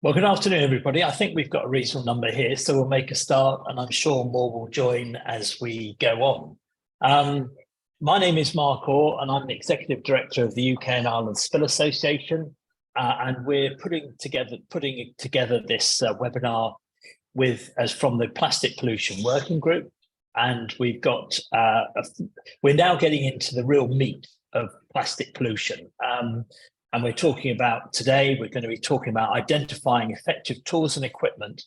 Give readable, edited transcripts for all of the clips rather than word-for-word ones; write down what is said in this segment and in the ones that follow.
Well, good afternoon, everybody. I think we've got a reasonable number here, so we'll make a start, and I'm sure more will join as we go on. My name is Mark Orr, and I'm the Executive Director of the UK and Ireland Spill Association, and we're putting together this webinar from the Plastic Pollution Working Group, and we've got we're now getting into the real meat of plastic pollution. And we're going to be talking about identifying effective tools and equipment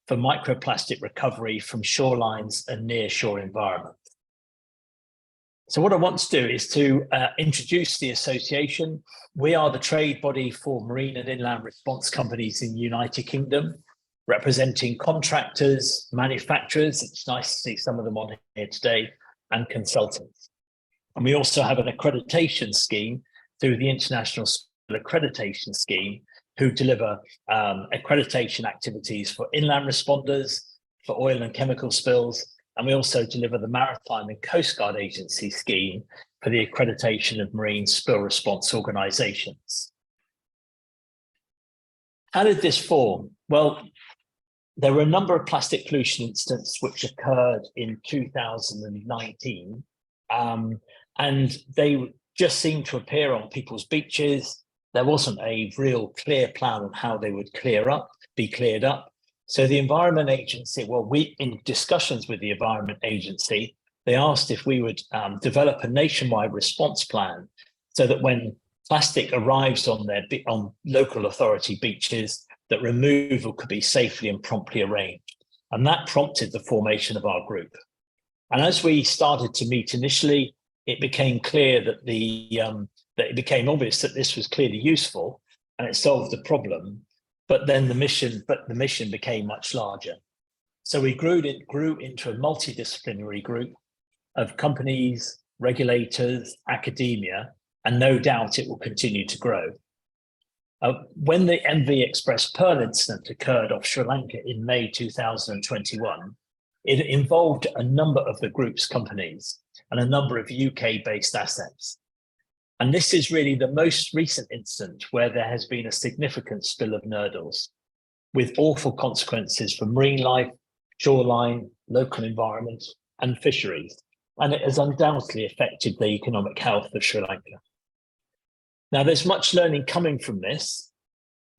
for microplastic recovery from shorelines and near shore environments. So what I want to do is to introduce the association. We are the trade body for marine and inland response companies in the United Kingdom, representing contractors, manufacturers, it's nice to see some of them on here today, and consultants. And we also have an accreditation scheme through the International Accreditation Scheme, who deliver accreditation activities for inland responders, for oil and chemical spills, and we also deliver the Maritime and Coast Guard Agency scheme for the accreditation of marine spill response organisations. How did this form? Well, there were a number of plastic pollution incidents which occurred in 2019, and they just seemed to appear on people's beaches. There wasn't a real clear plan on how they would be cleared up. So the Environment Agency, in discussions with the Environment Agency, they asked if we would develop a nationwide response plan so that when plastic arrives on local authority beaches, that removal could be safely and promptly arranged. And that prompted the formation of our group. And as we started to meet initially, it became clear that it became obvious that this was clearly useful and it solved the problem, but then the mission became much larger. So we grew into a multidisciplinary group of companies, regulators, academia, and no doubt it will continue to grow. When the MV Express Pearl incident occurred off Sri Lanka in May 2021, it involved a number of the group's companies and a number of UK-based assets. And this is really the most recent incident where there has been a significant spill of nurdles with awful consequences for marine life, shoreline, local environment, and fisheries. And it has undoubtedly affected the economic health of Sri Lanka. Now, there's much learning coming from this,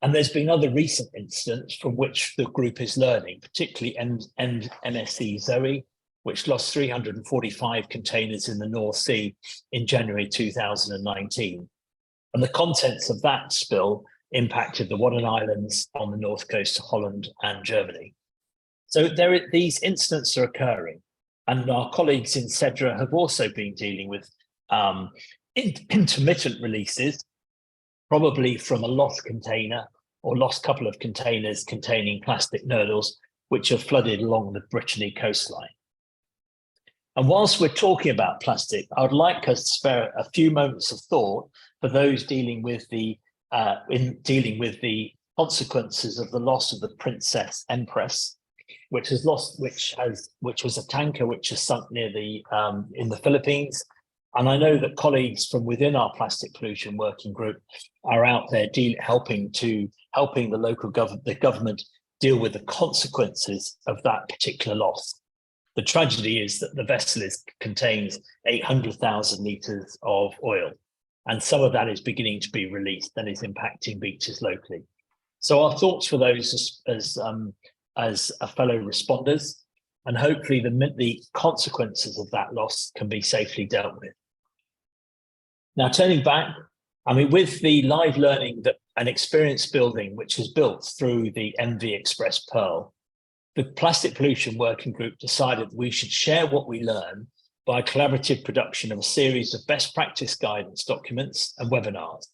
and there's been other recent incidents from which the group is learning, particularly MSC Zoe, which lost 345 containers in the North Sea in January 2019. And the contents of that spill impacted the Wadden Islands on the north coast of Holland and Germany. So these incidents are occurring, and our colleagues in CEDRA have also been dealing with intermittent releases, probably from a lost container or lost couple of containers containing plastic nurdles, which have flooded along the Brittany coastline. And whilst we're talking about plastic, I would like us to spare a few moments of thought for those dealing with the consequences of the loss of the Princess Empress, which was a tanker which has sunk near in the Philippines. And I know that colleagues from within our plastic pollution working group are out there helping the local government deal with the consequences of that particular loss. The tragedy is that the vessel contains 800,000 litres of oil, and some of that is beginning to be released and is impacting beaches locally. So our thoughts for those as fellow responders, and hopefully the consequences of that loss can be safely dealt with. Now, turning back, with the live learning and experience building, which is built through the MV Express Pearl, the Plastic Pollution Working Group decided we should share what we learn by collaborative production of a series of best practice guidance documents and webinars.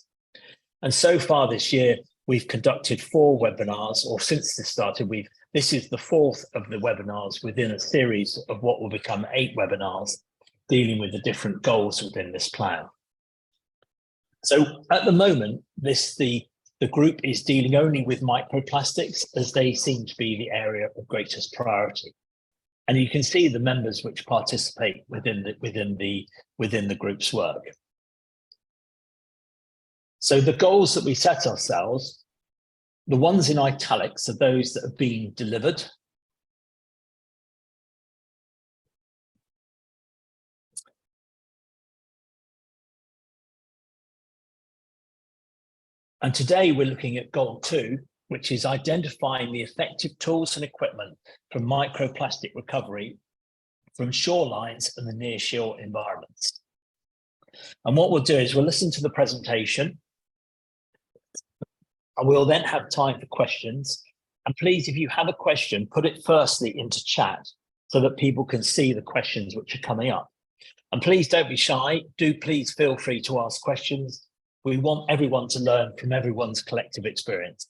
And so far this year, we've conducted 4 webinars, or since this started, this is the 4th of the webinars within a series of what will become 8 webinars dealing with the different goals within this plan. So at the moment, the group is dealing only with microplastics, as they seem to be the area of greatest priority. And you can see the members which participate within the group's work. So the goals that we set ourselves The ones in italics are those that have been delivered. And today we're looking at goal 2, which is identifying the effective tools and equipment for microplastic recovery from shorelines and the nearshore environments. And what we'll do is we'll listen to the presentation, and we'll then have time for questions. And please, if you have a question, put it firstly into chat so that people can see the questions which are coming up. And please don't be shy. Do please feel free to ask questions. We want everyone to learn from everyone's collective experience.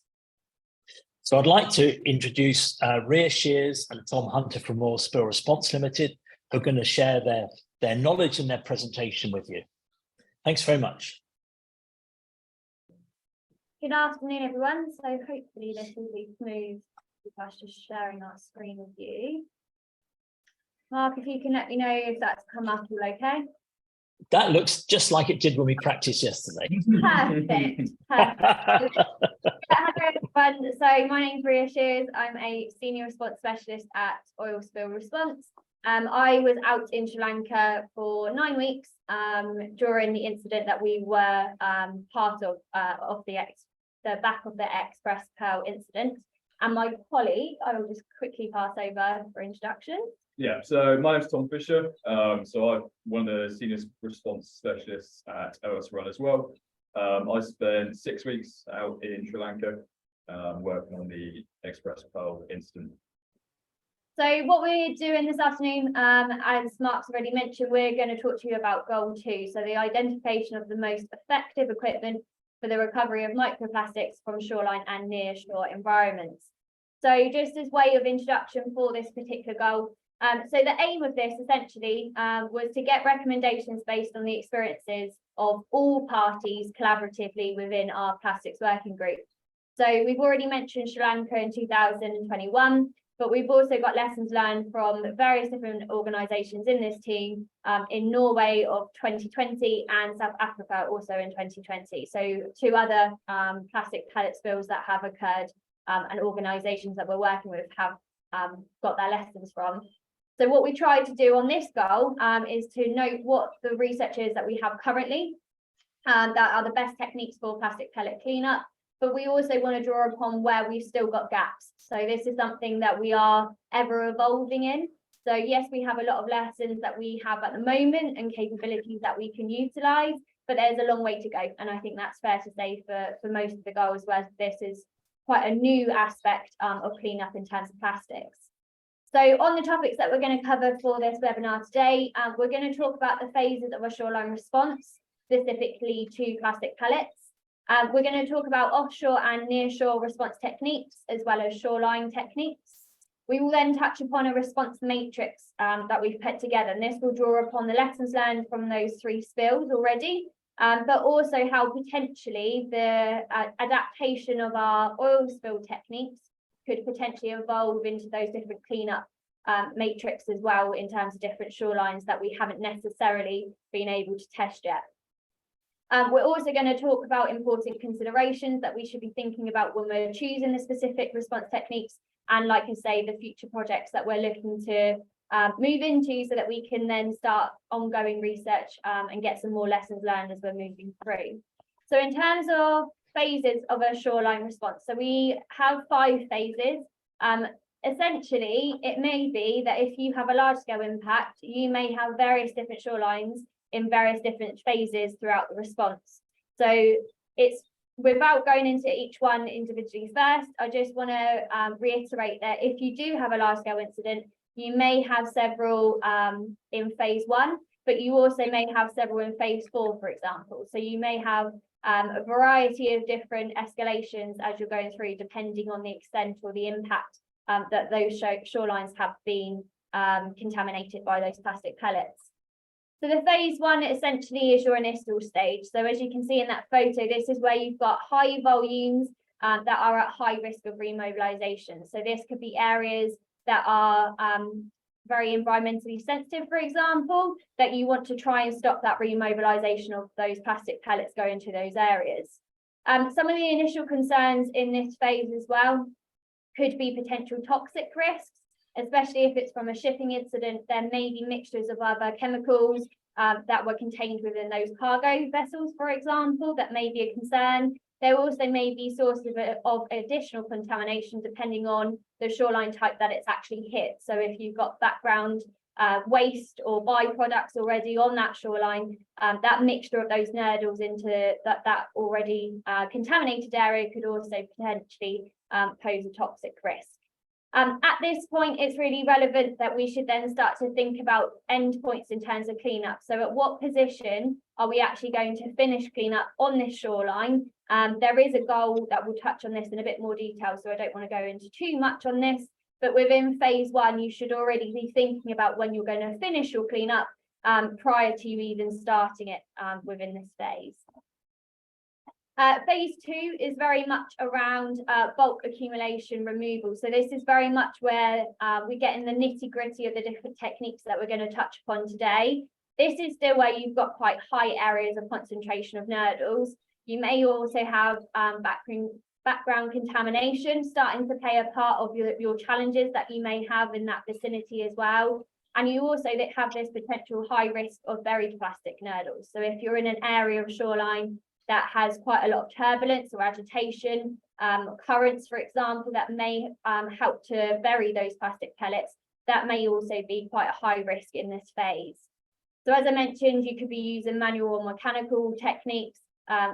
So I'd like to introduce Ria Shears and Tom Hunter from Oil Spill Response Limited, who are going to share their knowledge and their presentation with you. Thanks very much. Good afternoon, everyone. So hopefully this will be smooth with us just sharing our screen with you. Mark, if you can let me know if that's come up all okay. That looks just like it did when we practiced yesterday. Perfect. Perfect. Hello, everyone. So my name's Ria Shears. I'm a senior response specialist at Oil Spill Response. I was out in Sri Lanka for 9 weeks during the incident that we were part of the back of the Express Pearl incident. And my colleague, I will just quickly pass over for introduction. Yeah, so my name's Tom Fisher. So I'm one of the senior response specialists at OSRun as well. I spent 6 weeks out in Sri Lanka working on the Express Pearl incident. So what we're doing this afternoon, as Mark's already mentioned, we're going to talk to you about goal 2. So the identification of the most effective equipment for the recovery of microplastics from shoreline and near shore environments. So just as way of introduction for this particular goal, so the aim of this essentially was to get recommendations based on the experiences of all parties collaboratively within our plastics working group. So we've already mentioned Sri Lanka in 2021, but we've also got lessons learned from various different organisations in this team in Norway of 2020 and South Africa also in 2020. So 2 other plastic pellet spills that have occurred and organisations that we're working with have got their lessons from. So what we try to do on this goal is to note what the research is that we have currently that are the best techniques for plastic pellet cleanup, but we also want to draw upon where we've still got gaps. So this is something that we are ever evolving in. So yes, we have a lot of lessons that we have at the moment and capabilities that we can utilise, but there's a long way to go. And I think that's fair to say for most of the goals, where this is quite a new aspect of cleanup in terms of plastics. So on the topics that we're going to cover for this webinar today, we're going to talk about the phases of a shoreline response, specifically to plastic pellets. We're going to talk about offshore and nearshore response techniques, as well as shoreline techniques. We will then touch upon a response matrix that we've put together, and this will draw upon the lessons learned from those 3 spills already, but also how potentially the adaptation of our oil spill techniques could potentially evolve into those different cleanup matrix as well, in terms of different shorelines that we haven't necessarily been able to test yet. We're also going to talk about important considerations that we should be thinking about when we're choosing the specific response techniques, and like I say, the future projects that we're looking to move into so that we can then start ongoing research and get some more lessons learned as we're moving through. So in terms of phases of a shoreline response, so we have 5 phases. Essentially, it may be that if you have a large scale impact, you may have various different shorelines in various different phases throughout the response. So it's, without going into each one individually first, I just want to reiterate that if you do have a large scale incident, you may have several in phase 1, but you also may have several in phase 4, for example. So you may have a variety of different escalations as you're going through, depending on the extent or the impact that those shorelines have been contaminated by those plastic pellets. So the phase 1 essentially is your initial stage. So as you can see in that photo, this is where you've got high volumes that are at high risk of remobilization. So this could be areas that are very environmentally sensitive, for example, that you want to try and stop that remobilization of those plastic pellets going to those areas. Some of the initial concerns in this phase as well could be potential toxic risks, especially if it's from a shipping incident. There may be mixtures of other chemicals that were contained within those cargo vessels, for example, that may be a concern. There also may be sources of additional contamination depending on the shoreline type that it's actually hit. So if you've got background waste or byproducts already on that shoreline, that mixture of those nurdles into that already contaminated area could also potentially pose a toxic risk. At this point, it's really relevant that we should then start to think about endpoints in terms of cleanup. So at what position are we actually going to finish cleanup on this shoreline? There is a goal that will touch on this in a bit more detail, so I don't want to go into too much on this. But within phase one, you should already be thinking about when you're going to finish your cleanup prior to you even starting it within this phase. Phase two is very much around bulk accumulation removal. So this is very much where we get in the nitty-gritty of the different techniques that we're going to touch upon today. This is still where you've got quite high areas of concentration of nurdles. You may also have background contamination starting to play a part of your challenges that you may have in that vicinity as well. And you also have this potential high risk of buried plastic nurdles. So if you're in an area of shoreline that has quite a lot of turbulence or agitation, currents, for example, that may help to bury those plastic pellets, that may also be quite a high risk in this phase. So as I mentioned, you could be using manual or mechanical techniques,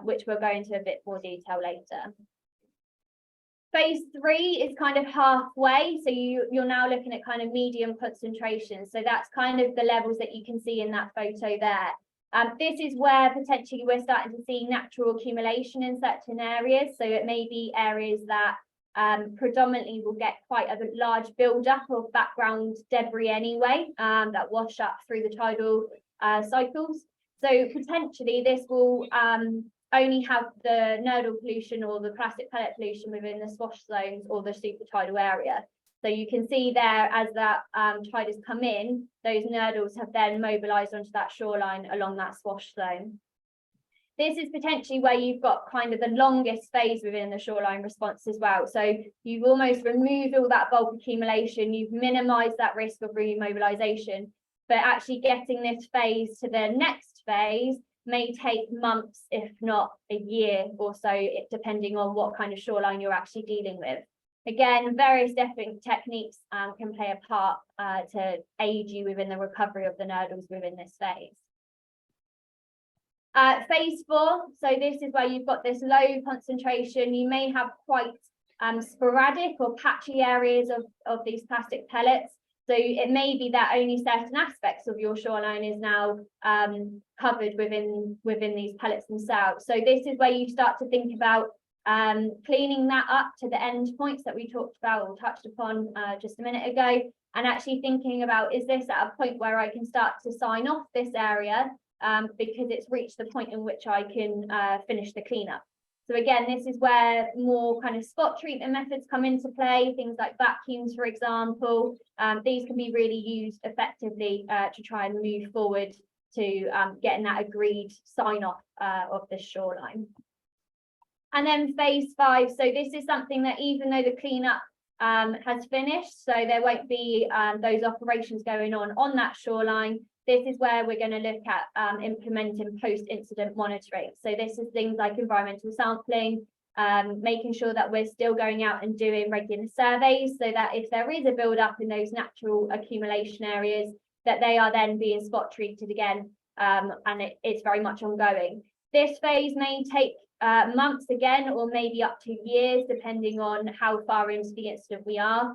which we'll go into a bit more detail later. Phase three is kind of halfway, so you're now looking at kind of medium concentration. So that's kind of the levels that you can see in that photo there. This is where potentially we're starting to see natural accumulation in certain areas. So it may be areas that predominantly will get quite a large buildup of background debris anyway, that wash up through the tidal cycles. So potentially this will only have the nurdle pollution or the plastic pellet pollution within the swash zones or the super tidal area. So you can see there as that tide has come in, those nurdles have then mobilized onto that shoreline along that swash zone. This is potentially where you've got kind of the longest phase within the shoreline response as well. So you've almost removed all that bulk accumulation, you've minimized that risk of remobilization, but actually getting this phase to the next phase may take months, if not a year or so, depending on what kind of shoreline you're actually dealing with. Again, various different techniques can play a part to aid you within the recovery of the nurdles within this phase. Phase four, so this is where you've got this low concentration. You may have quite sporadic or patchy areas of these plastic pellets. So it may be that only certain aspects of your shoreline is now covered within these pellets themselves. So this is where you start to think about cleaning that up to the end points that we talked about or touched upon just a minute ago, and actually thinking about, is this at a point where I can start to sign off this area because it's reached the point in which I can finish the cleanup. So again, this is where more kind of spot treatment methods come into play, things like vacuums, for example. These can be really used effectively to try and move forward to getting that agreed sign off of the shoreline. And then phase five, so this is something that even though the cleanup has finished, so there won't be those operations going on that shoreline, this is where we're going to look at implementing post-incident monitoring. So this is things like environmental sampling, making sure that we're still going out and doing regular surveys so that if there is a build-up in those natural accumulation areas, that they are then being spot treated again, and it's very much ongoing. This phase may take months again, or maybe up to years, depending on how far into the incident we are.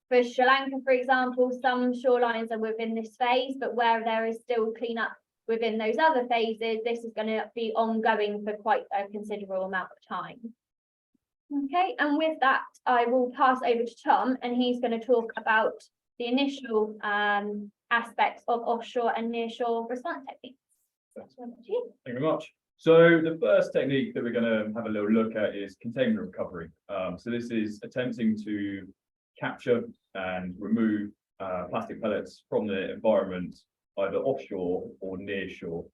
For Sri Lanka, for example, some shorelines are within this phase, but where there is still cleanup within those other phases, this is going to be ongoing for quite a considerable amount of time. Okay, and with that, I will pass over to Tom, and he's going to talk about the initial aspects of offshore and nearshore response techniques. Thank you very much. So the first technique that we're going to have a little look at is containment recovery. So this is attempting to capture and remove plastic pellets from the environment, either offshore or near shore,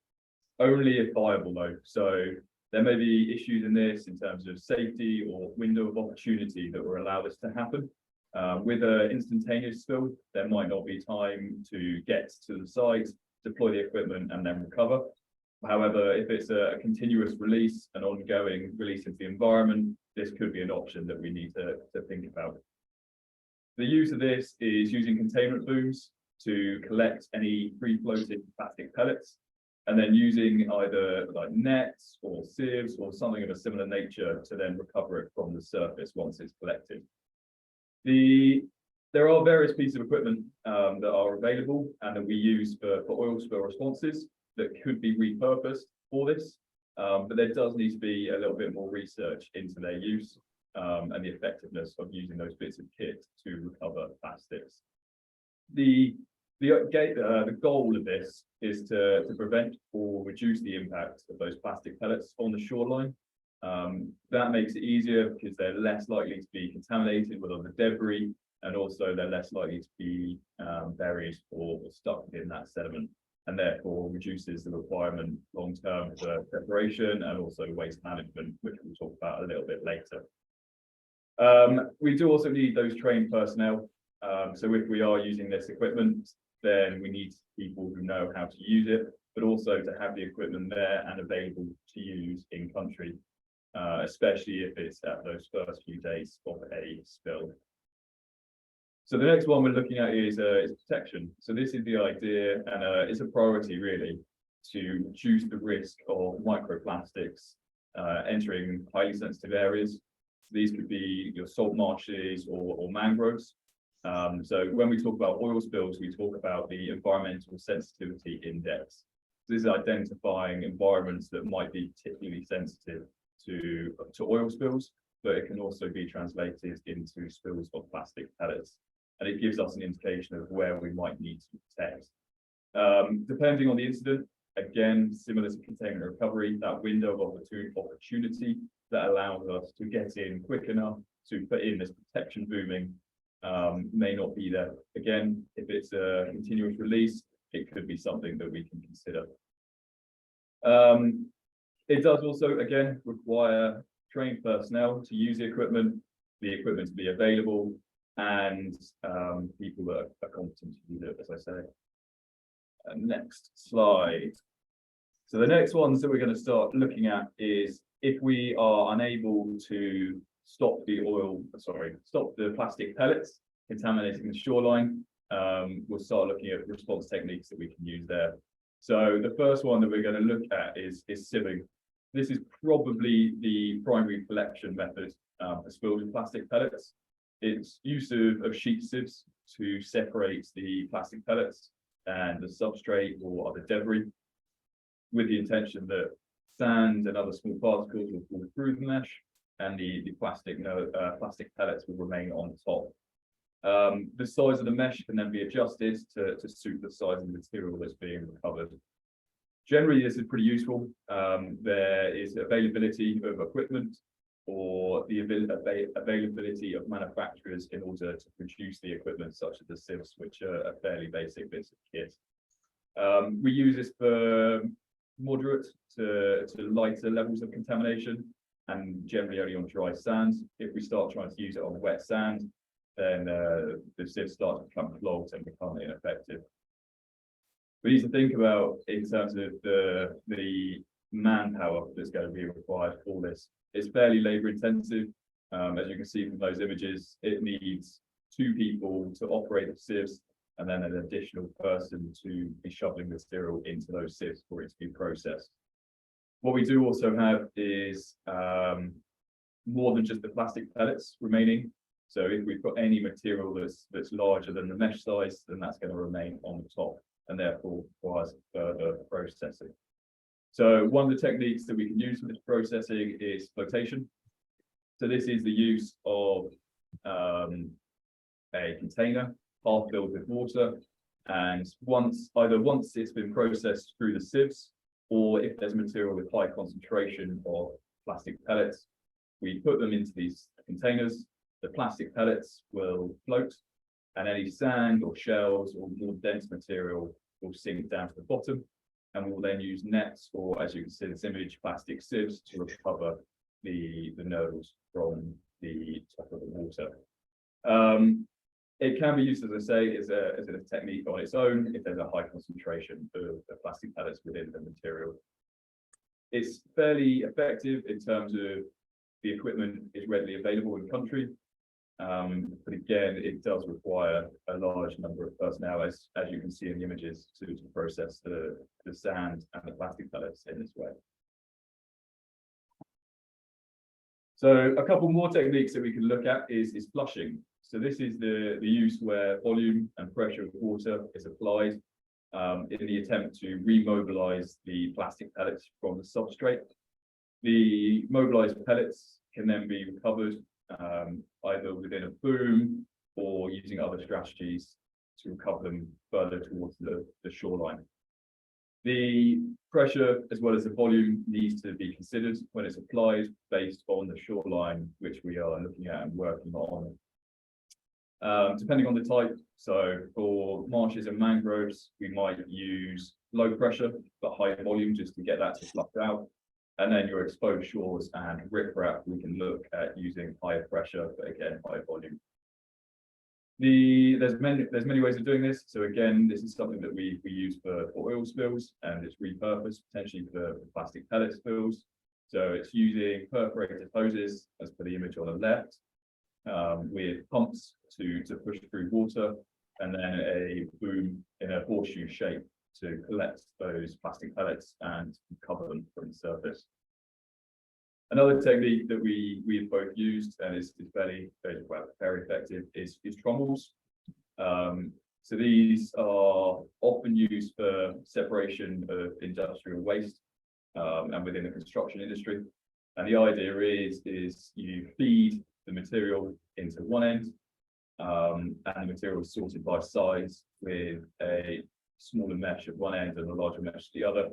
only if viable though. So There may be issues in this in terms of safety or window of opportunity that will allow this to happen. With an instantaneous spill, there might not be time to get to the site, deploy the equipment, and then recover. However, if it's a continuous release, an ongoing release into the environment, this could be an option that we need to think about. The use of this is using containment booms to collect any free-floating plastic pellets, and then using either like nets or sieves or something of a similar nature to then recover it from the surface once it's collected. There are various pieces of equipment that are available and that we use for oil spill responses that could be repurposed for this, but there does need to be a little bit more research into their use and the effectiveness of using those bits of kit to recover plastics. The goal of this is to prevent or reduce the impact of those plastic pellets on the shoreline. That makes it easier because they're less likely to be contaminated with other debris, and also they're less likely to be buried or stuck in that sediment, and therefore reduces the requirement long-term for preparation and also waste management, which we'll talk about a little bit later. We do also need those trained personnel. So if we are using this equipment, then we need people who know how to use it, but also to have the equipment there and available to use in country, especially if it's at those first few days of a spill. So the next one we're looking at is protection. So this is the idea, and it's a priority really, to reduce the risk of microplastics entering highly sensitive areas. So these could be your salt marshes or mangroves. So when we talk about oil spills, we talk about the environmental sensitivity index. This is identifying environments that might be particularly sensitive to oil spills, but it can also be translated into spills of plastic pellets. And it gives us an indication of where we might need to protect. Depending on the incident, again, similar to containment recovery, that window of opportunity that allows us to get in quick enough to put in this protection booming may not be there. Again, if it's a continuous release, it could be something that we can consider. It does also, again, require trained personnel to use the equipment to be available, and people that are competent to use it, as I say. Next slide. So the next ones that we're going to start looking at is if we are unable to stop the plastic pellets contaminating the shoreline, we'll start looking at response techniques that we can use there. So the first one that we're going to look at is sieving. This is probably the primary collection method for spilled plastic pellets. It's use of sheet sieves to separate the plastic pellets and the substrate or other debris, with the intention that sand and other small particles will fall through the mesh, and the plastic pellets will remain on top. The size of the mesh can then be adjusted to suit the size of the material that's being recovered. Generally, this is pretty useful. There is availability of equipment or the availability of manufacturers in order to produce the equipment, such as the sieves, which are fairly basic bits of kit. We use this for moderate to lighter levels of contamination, and generally only on dry sand. If we start trying to use it on wet sand, then the sieves start to become clogged and become ineffective. We need to think about in terms of the manpower that's going to be required for this. It's fairly labor intensive. As you can see from those images, it needs 2 people to operate the sieves, and then an additional person to be shoveling the material into those sieves for it to be processed. What we do also have is more than just the plastic pellets remaining. So if we've got any material that's larger than the mesh size, then that's going to remain on the top and therefore requires further processing. So one of the techniques that we can use for this processing is flotation. So this is the use of a container half filled with water, and once it's been processed through the sieves, or if there's material with high concentration of plastic pellets, we put them into these containers. The plastic pellets will float, and any sand or shells or more dense material will sink down to the bottom. and we'll then use nets, or as you can see in this image, plastic sieves to recover the nodals from the top of the water. It can be used, as I say, as a technique on its own if there's a high concentration of plastic pellets within the material. It's fairly effective in terms of the equipment is readily available in country. But again, it does require a large number of personnel, as you can see in the images, to process the sand and the plastic pellets in this way. So a couple more techniques that we can look at is flushing. So this is the use where volume and pressure of water is applied in the attempt to remobilize the plastic pellets from the substrate. The mobilized pellets can then be recovered either within a boom or using other strategies to recover them further towards the shoreline. The pressure as well as the volume needs to be considered when it's applied based on the shoreline which we are looking at and working on. Depending on the type, so for marshes and mangroves, we might use low pressure but high volume just to get that to flush out. And then your exposed shores and riprap, we can look at using higher pressure, but again, high volume. There's many ways of doing this. So again, this is something that we use for oil spills, and it's repurposed potentially for plastic pellet spills. So it's using perforated hoses, as per the image on the left, with pumps to push through water, and then a boom in a horseshoe shape to collect those plastic pellets and cover them from the surface. Another technique that we've both used and is very effective is trommels. So these are often used for separation of industrial waste and within the construction industry. And the idea is you feed the material into one end, and the material is sorted by size with a smaller mesh at one end and a larger mesh at the other.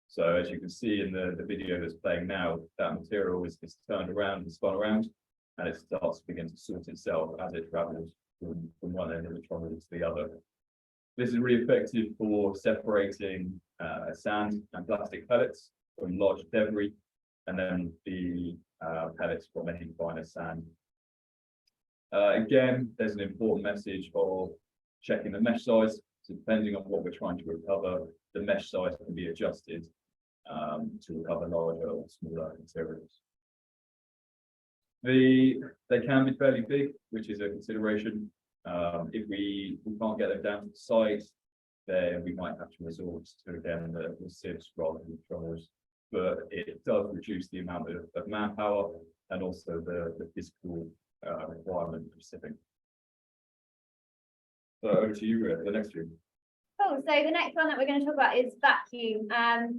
So as you can see in the video that's playing now, that material is turned around and spun around, and it starts to begin to sort itself as it travels from one end of the trommel to the other. This is really effective for separating sand and plastic pellets from large debris, and then the pellets from any finer sand. Again, there's an important message of checking the mesh size. So depending on what we're trying to recover, the mesh size can be adjusted to recover larger or smaller materials. They can be fairly big, which is a consideration. If we can't get them down to the site, then we might have to resort to again the sieves rather than the trommels. But it does reduce the amount of manpower and also the physical requirement of sieving. So over to you, the next one. Cool. So the next one that we're going to talk about is vacuum.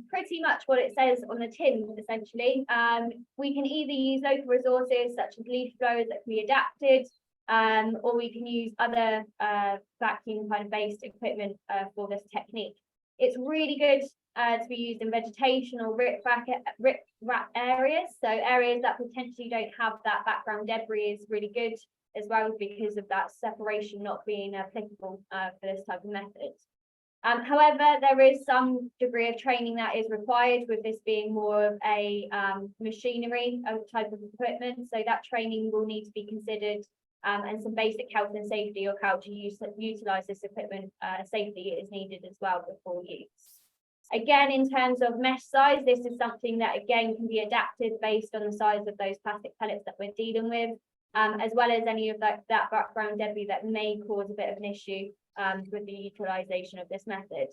Pretty much what it says on the tin, essentially. We can either use local resources such as leaf blowers that can be adapted, or we can use other vacuum kind of based equipment for this technique. It's really good to be used in vegetation or riprap areas. So areas that potentially don't have that background debris is really good as well, because of that separation not being applicable for this type of method. However, there is some degree of training that is required, with this being more of a machinery type of equipment. So that training will need to be considered, and some basic health and safety of how to utilize this equipment safely is needed as well before use. Again, in terms of mesh size, this is something that again can be adapted based on the size of those plastic pellets that we're dealing with, as well as any of that background debris that may cause a bit of an issue with the utilization of this method.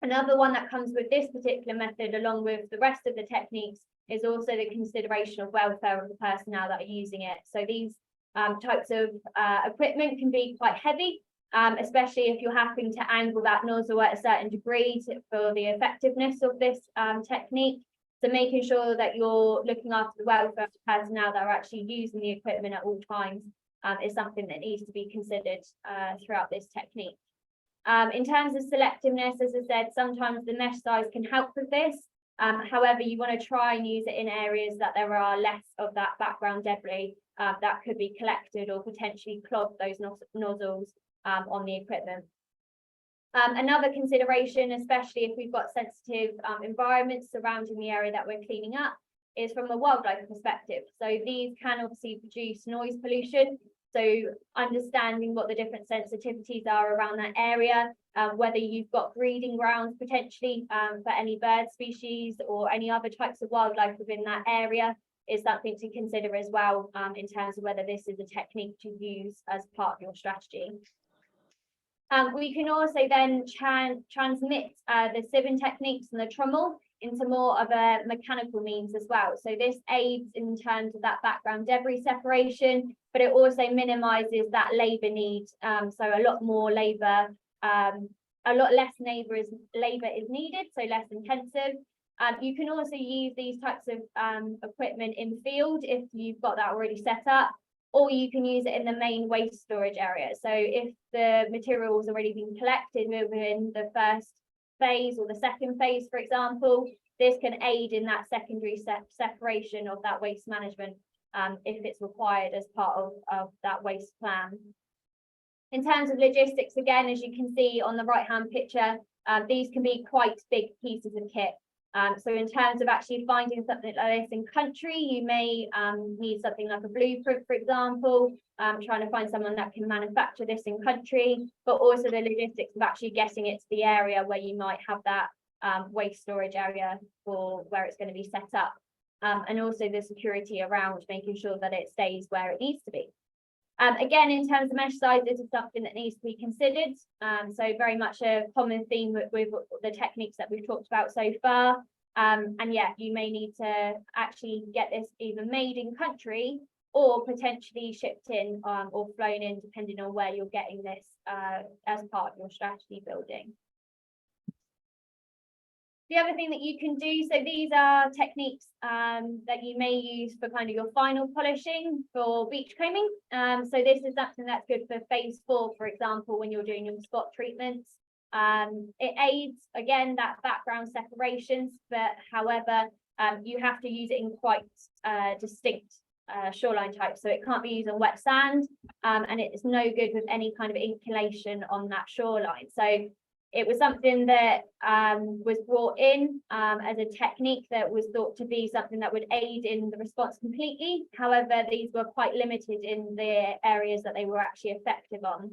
Another one that comes with this particular method, along with the rest of the techniques, is also the consideration of welfare of the personnel that are using it. So these types of equipment can be quite heavy, especially if you're having to angle that nozzle at a certain degree for the effectiveness of this technique. So making sure that you're looking after the welfare of the personnel that are actually using the equipment at all times is something that needs to be considered throughout this technique. In terms of selectiveness, as I said, sometimes the mesh size can help with this. However, you want to try and use it in areas that there are less of that background debris that could be collected or potentially clog those nozzles on the equipment. Another consideration, especially if we've got sensitive environments surrounding the area that we're cleaning up, is from a wildlife perspective. So these can obviously produce noise pollution. So understanding what the different sensitivities are around that area, whether you've got breeding grounds potentially for any bird species or any other types of wildlife within that area, is something to consider as well, in terms of whether this is a technique to use as part of your strategy. We can also then transmit the sieving techniques and the trommel into more of a mechanical means as well. So this aids in terms of that background debris separation, but it also minimises that labour need. So a lot more labour, a lot less labour is needed, so less intensive. You can also use these types of equipment in field if you've got that already set up, or you can use it in the main waste storage area. So if the material has already been collected within the first phase or the second phase, for example, this can aid in that secondary separation of that waste management if it's required as part of that waste plan. In terms of logistics, again, as you can see on the right-hand picture, these can be quite big pieces of kit. So in terms of actually finding something like this in country, you may need something like a blueprint, for example, trying to find someone that can manufacture this in country, but also the logistics of actually getting it to the area where you might have that waste storage area for where it's going to be set up. And also the security around making sure that it stays where it needs to be. Again, in terms of mesh size, this is something that needs to be considered. So very much a common theme with the techniques that we've talked about so far. And yeah, you may need to actually get this either made in country or potentially shipped in or flown in, depending on where you're getting this as part of your strategy building. The other thing that you can do, so these are techniques that you may use for kind of your final polishing for beach combing. So this is something that's good for phase 4, for example, when you're doing your spot treatments. It aids, again, that background separations, but however, you have to use it in quite distinct shoreline types. So it can't be used on wet sand, and it's no good with any kind of inclination on that shoreline. So it was something that was brought in as a technique that was thought to be something that would aid in the response completely. However, these were quite limited in the areas that they were actually effective on.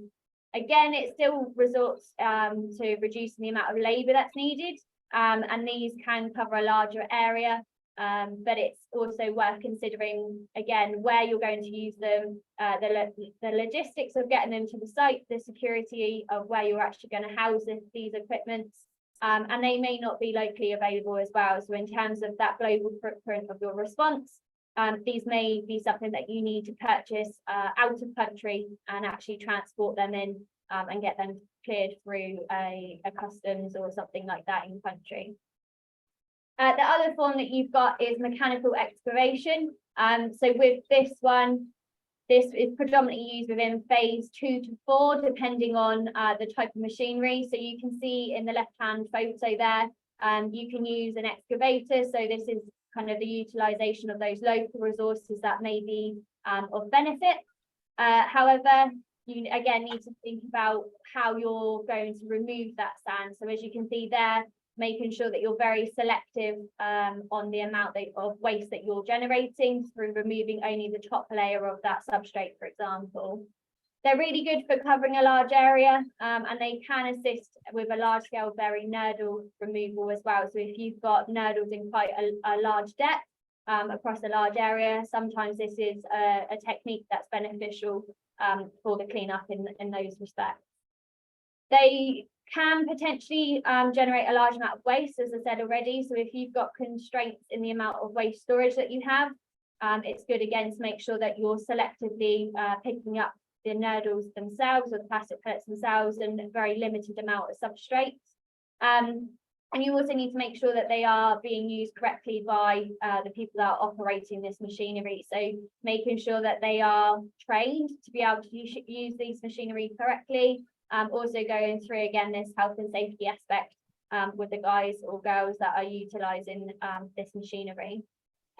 Again, it still resorts to reducing the amount of labour that's needed, and these can cover a larger area. But it's also worth considering, again, where you're going to use them, the logistics of getting them to the site, the security of where you're actually going to house these equipments, and they may not be locally available as well. So in terms of that global footprint of your response, these may be something that you need to purchase out of country and actually transport them in and get them cleared through a customs or something like that in country. The other form that you've got is mechanical excavation. So with this one, this is predominantly used within phase 2 to 4, depending on the type of machinery. So you can see in the left-hand photo there, you can use an excavator. So this is kind of the utilization of those local resources that may be of benefit. However, you again need to think about how you're going to remove that sand. So as you can see there, making sure that you're very selective on the amount of waste that you're generating through removing only the top layer of that substrate, for example. They're really good for covering a large area, and they can assist with a large scale berry nurdle removal as well. So if you've got nurdles in quite a large depth across a large area, sometimes this is a technique that's beneficial for the cleanup in those respects. They can potentially generate a large amount of waste, as I said already. So if you've got constraints in the amount of waste storage that you have, it's good again to make sure that you're selectively picking up the nurdles themselves or the plastic pellets themselves and a very limited amount of substrates. And you also need to make sure that they are being used correctly by the people that are operating this machinery. So making sure that they are trained to be able to use these machinery correctly. Also going through again this health and safety aspect with the guys or girls that are utilising this machinery.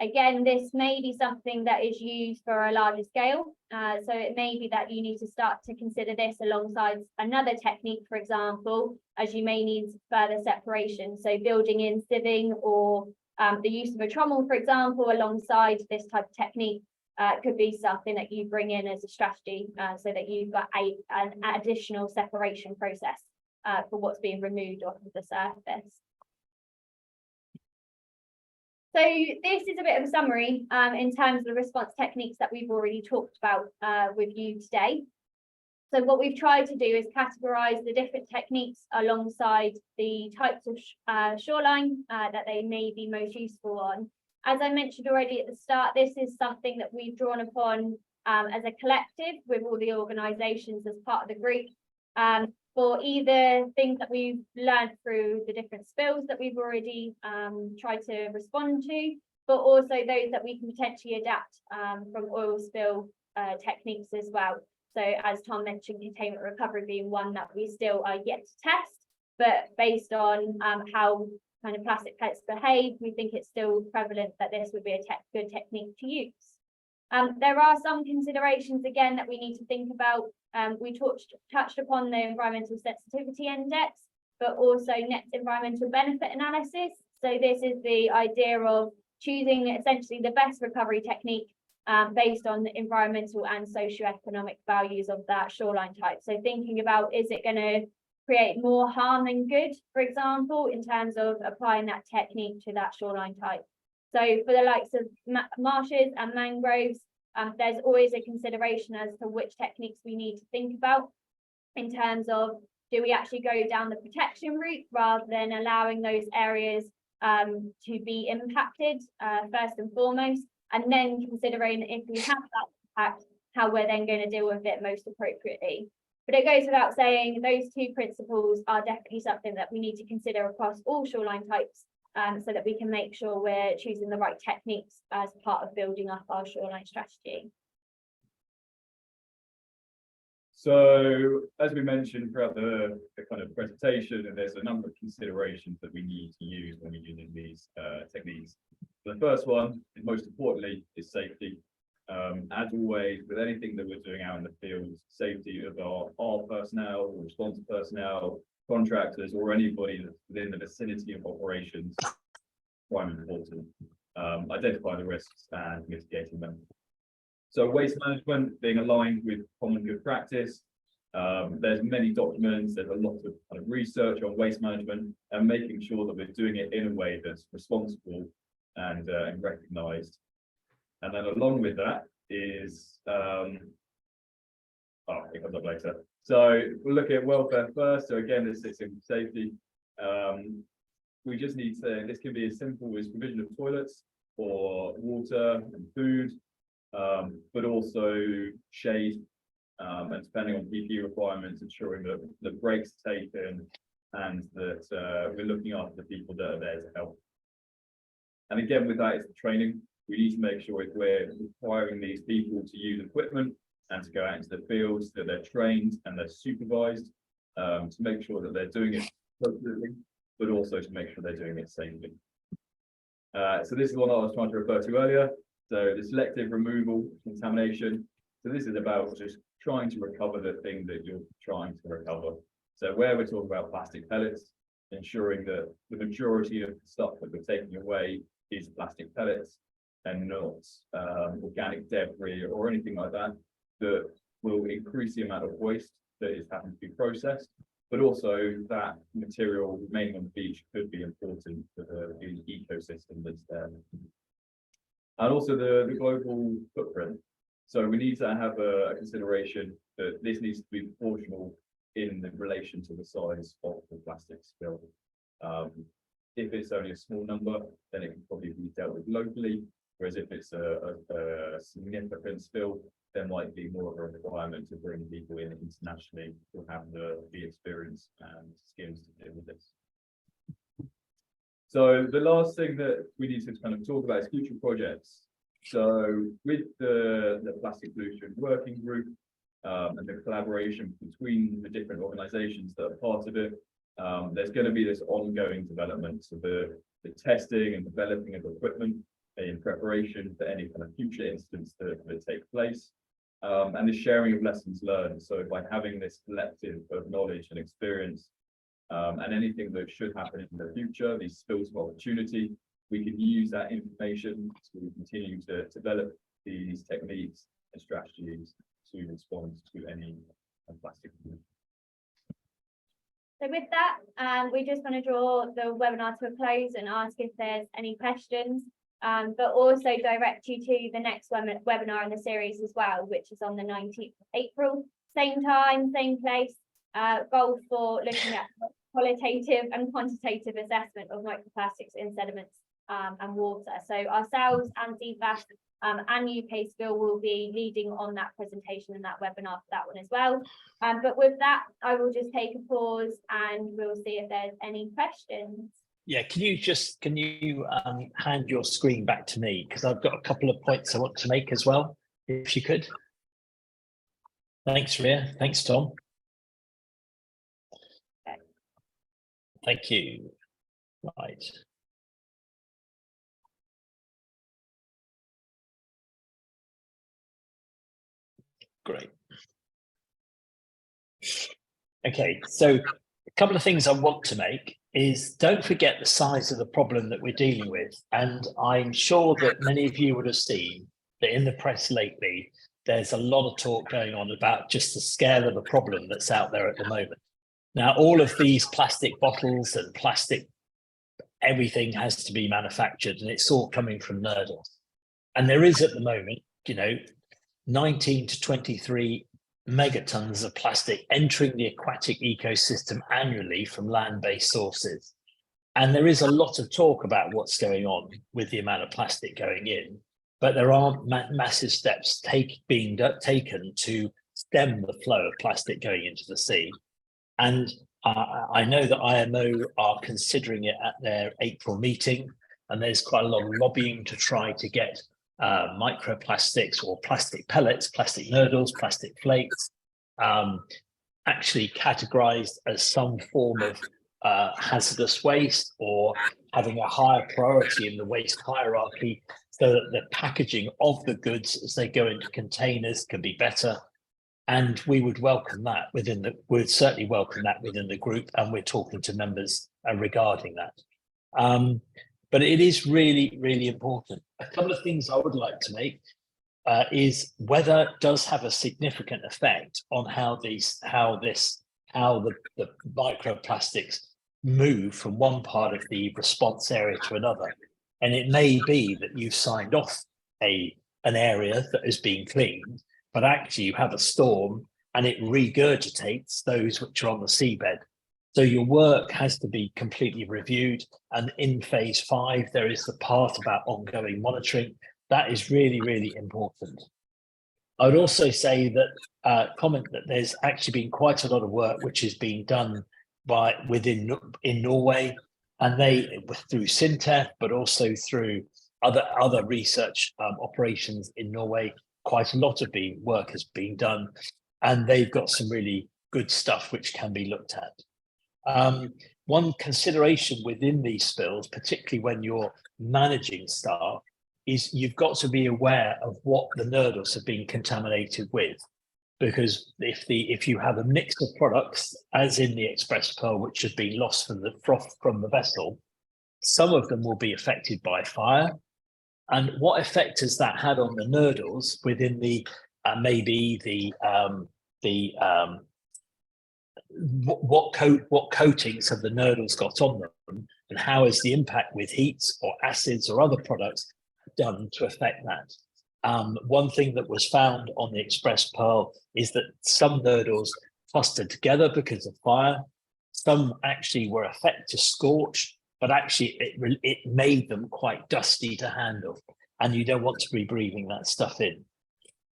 Again, this may be something that is used for a larger scale. So it may be that you need to start to consider this alongside another technique, for example, as you may need further separation. So building in sieving or the use of a trommel, for example, alongside this type of technique could be something that you bring in as a strategy so that you've got an additional separation process for what's being removed off of the surface. So this is a bit of a summary in terms of the response techniques that we've already talked about with you today. So what we've tried to do is categorize the different techniques alongside the types of shoreline that they may be most useful on. As I mentioned already at the start, this is something that we've drawn upon as a collective with all the organisations as part of the group. For either things that we've learned through the different spills that we've already tried to respond to, but also those that we can potentially adapt from oil spill techniques as well. So as Tom mentioned, containment recovery being one that we still are yet to test, but based on how kind of plastic pellets behave, we think it's still prevalent that this would be a good technique to use. There are some considerations again that we need to think about. We touched upon the environmental sensitivity index, but also net environmental benefit analysis. So this is the idea of choosing essentially the best recovery technique based on the environmental and socioeconomic values of that shoreline type. So thinking about, is it going to create more harm than good, for example, in terms of applying that technique to that shoreline type. So for the likes of marshes and mangroves, there's always a consideration as to which techniques we need to think about in terms of, do we actually go down the protection route rather than allowing those areas to be impacted first and foremost, and then considering if we have that impact, how we're then going to deal with it most appropriately. But it goes without saying, those two principles are definitely something that we need to consider across all shoreline types, so that we can make sure we're choosing the right techniques as part of building up our shoreline strategy. So as we mentioned throughout the kind of presentation, and there's a number of considerations that we need to use when we're using these techniques. The first one, and most importantly, is safety. As always, with anything that we're doing out in the field, safety of our personnel, response personnel, contractors, or anybody that's within the vicinity of operations, quite important. Identify the risks and mitigating them. So waste management being aligned with common good practice. There's many documents, there's a lot of kind of research on waste management, and making sure that we're doing it in a way that's responsible and recognised. And then along with that is, it comes up later. So we'll look at welfare first. So again, this sits in safety. We just need to, this can be as simple as provision of toilets or water and food, but also shade, and depending on PPE requirements, ensuring that the breaks are taken and that we're looking after the people that are there to help. And again, with that is the training. We need to make sure if we're requiring these people to use equipment and to go out into the fields, that they're trained and they're supervised, to make sure that they're doing it appropriately, but also to make sure they're doing it safely. So this is what I was trying to refer to earlier. So the selective removal contamination. So this is about just trying to recover the thing that you're trying to recover. So where we're talking about plastic pellets, ensuring that the majority of the stuff that we're taking away is plastic pellets and not organic debris or anything like that, that will increase the amount of waste that is having to be processed, but also that material remaining on the beach could be important for the ecosystem that's there. And also the global footprint. So we need to have a consideration that this needs to be proportional in relation to the size of the plastic spill. If it's only a small number, then it can probably be dealt with locally. Whereas if it's a significant spill, there might be more of a requirement to bring people in internationally who have the experience and skills to deal with this. So the last thing that we need to kind of talk about is future projects. So with the plastic pollution working group and the collaboration between the different organizations that are part of it, there's going to be this ongoing development. So the testing and developing of equipment in preparation for any kind of future incidents that take place. And the sharing of lessons learned. So by having this collective of knowledge and experience, and anything that should happen in the future, these spills of opportunity, we can use that information to continue to develop these techniques and strategies to respond to any plastic. So with that, we just want to draw the webinar to a close and ask if there's any questions, but also direct you to the next webinar in the series as well, which is on the 19th of April, same time, same place, goal for looking at qualitative and quantitative assessment of microplastics in sediments and water. So ourselves and DFAS and UK Spill will be leading on that presentation and that webinar for that one as well. But with that, I will just take a pause and we'll see if there's any questions. Yeah, can you hand your screen back to me, because I've got a couple of points I want to make as well, if you could. Thanks, Ria. Thanks, Tom. Okay. Thank you. Right. Great. Okay, so a couple of things I want to make is, don't forget the size of the problem that we're dealing with. And I'm sure that many of you would have seen that in the press lately, there's a lot of talk going on about just the scale of the problem that's out there at the moment. Now, all of these plastic bottles and plastic, everything has to be manufactured, and it's all coming from Nurdles. And there is at the moment, 19 to 23 megatons of plastic entering the aquatic ecosystem annually from land-based sources. And there is a lot of talk about what's going on with the amount of plastic going in, but there aren't massive steps being taken to stem the flow of plastic going into the sea. And I know that IMO are considering it at their April meeting, and there's quite a lot of lobbying to try to get microplastics or plastic pellets, plastic nurdles, plastic flakes, actually categorized as some form of hazardous waste, or having a higher priority in the waste hierarchy, so that the packaging of the goods as they go into containers can be better. And we would welcome that we'd certainly welcome that within the group, and we're talking to members regarding that. But it is really, really important. A couple of things I would like to make is weather does have a significant effect on how the microplastics move from one part of the response area to another. And it may be that you've signed off an area that is being cleaned, but actually you have a storm and it regurgitates those which are on the seabed. So your work has to be completely reviewed. And in phase 5, there is the part about ongoing monitoring. That is really, really important. I would also say that, comment that there's actually been quite a lot of work which is being done in Norway, and through SINTEF, but also through other research operations in Norway. Quite a lot of work has been done, and they've got some really good stuff which can be looked at. One consideration within these spills, particularly when you're managing staff, is you've got to be aware of what the nurdles have been contaminated with. Because if you have a mix of products, as in the Express Pearl, which has been lost from the froth from the vessel, some of them will be affected by fire. And what effect has that had on the nurdles within what coatings have the nurdles got on them, and how is the impact with heats or acids or other products done to affect that? One thing that was found on the Express Pearl is that some nurdles clustered together because of fire. Some actually were affected to scorch, but actually it made them quite dusty to handle, and you don't want to be breathing that stuff in.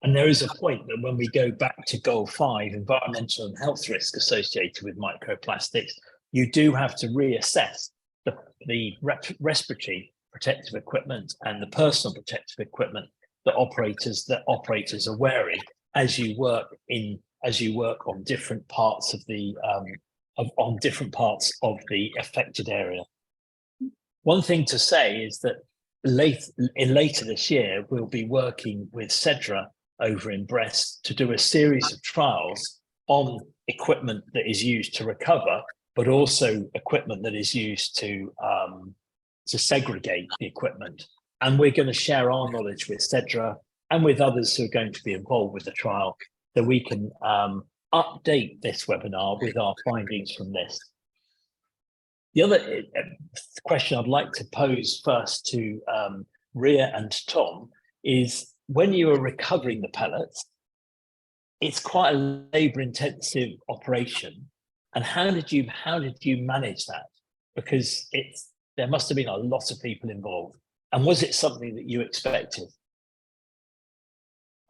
And there is a point that when we go back to goal 5, environmental and health risk associated with microplastics, you do have to reassess the respiratory protective equipment and the personal protective equipment that operators are wearing as you work on different parts of the affected area. One thing to say is that later this year, we'll be working with Cedra over in Brest to do a series of trials on equipment that is used to recover, but also equipment that is used to segregate the equipment. And we're going to share our knowledge with Cedra and with others who are going to be involved with the trial, that we can update this webinar with our findings from this. The other question I'd like to pose first to Ria and Tom is, when you are recovering the pellets, it's quite a labour-intensive operation. And how did you manage that? Because there must have been a lot of people involved. And was it something that you expected?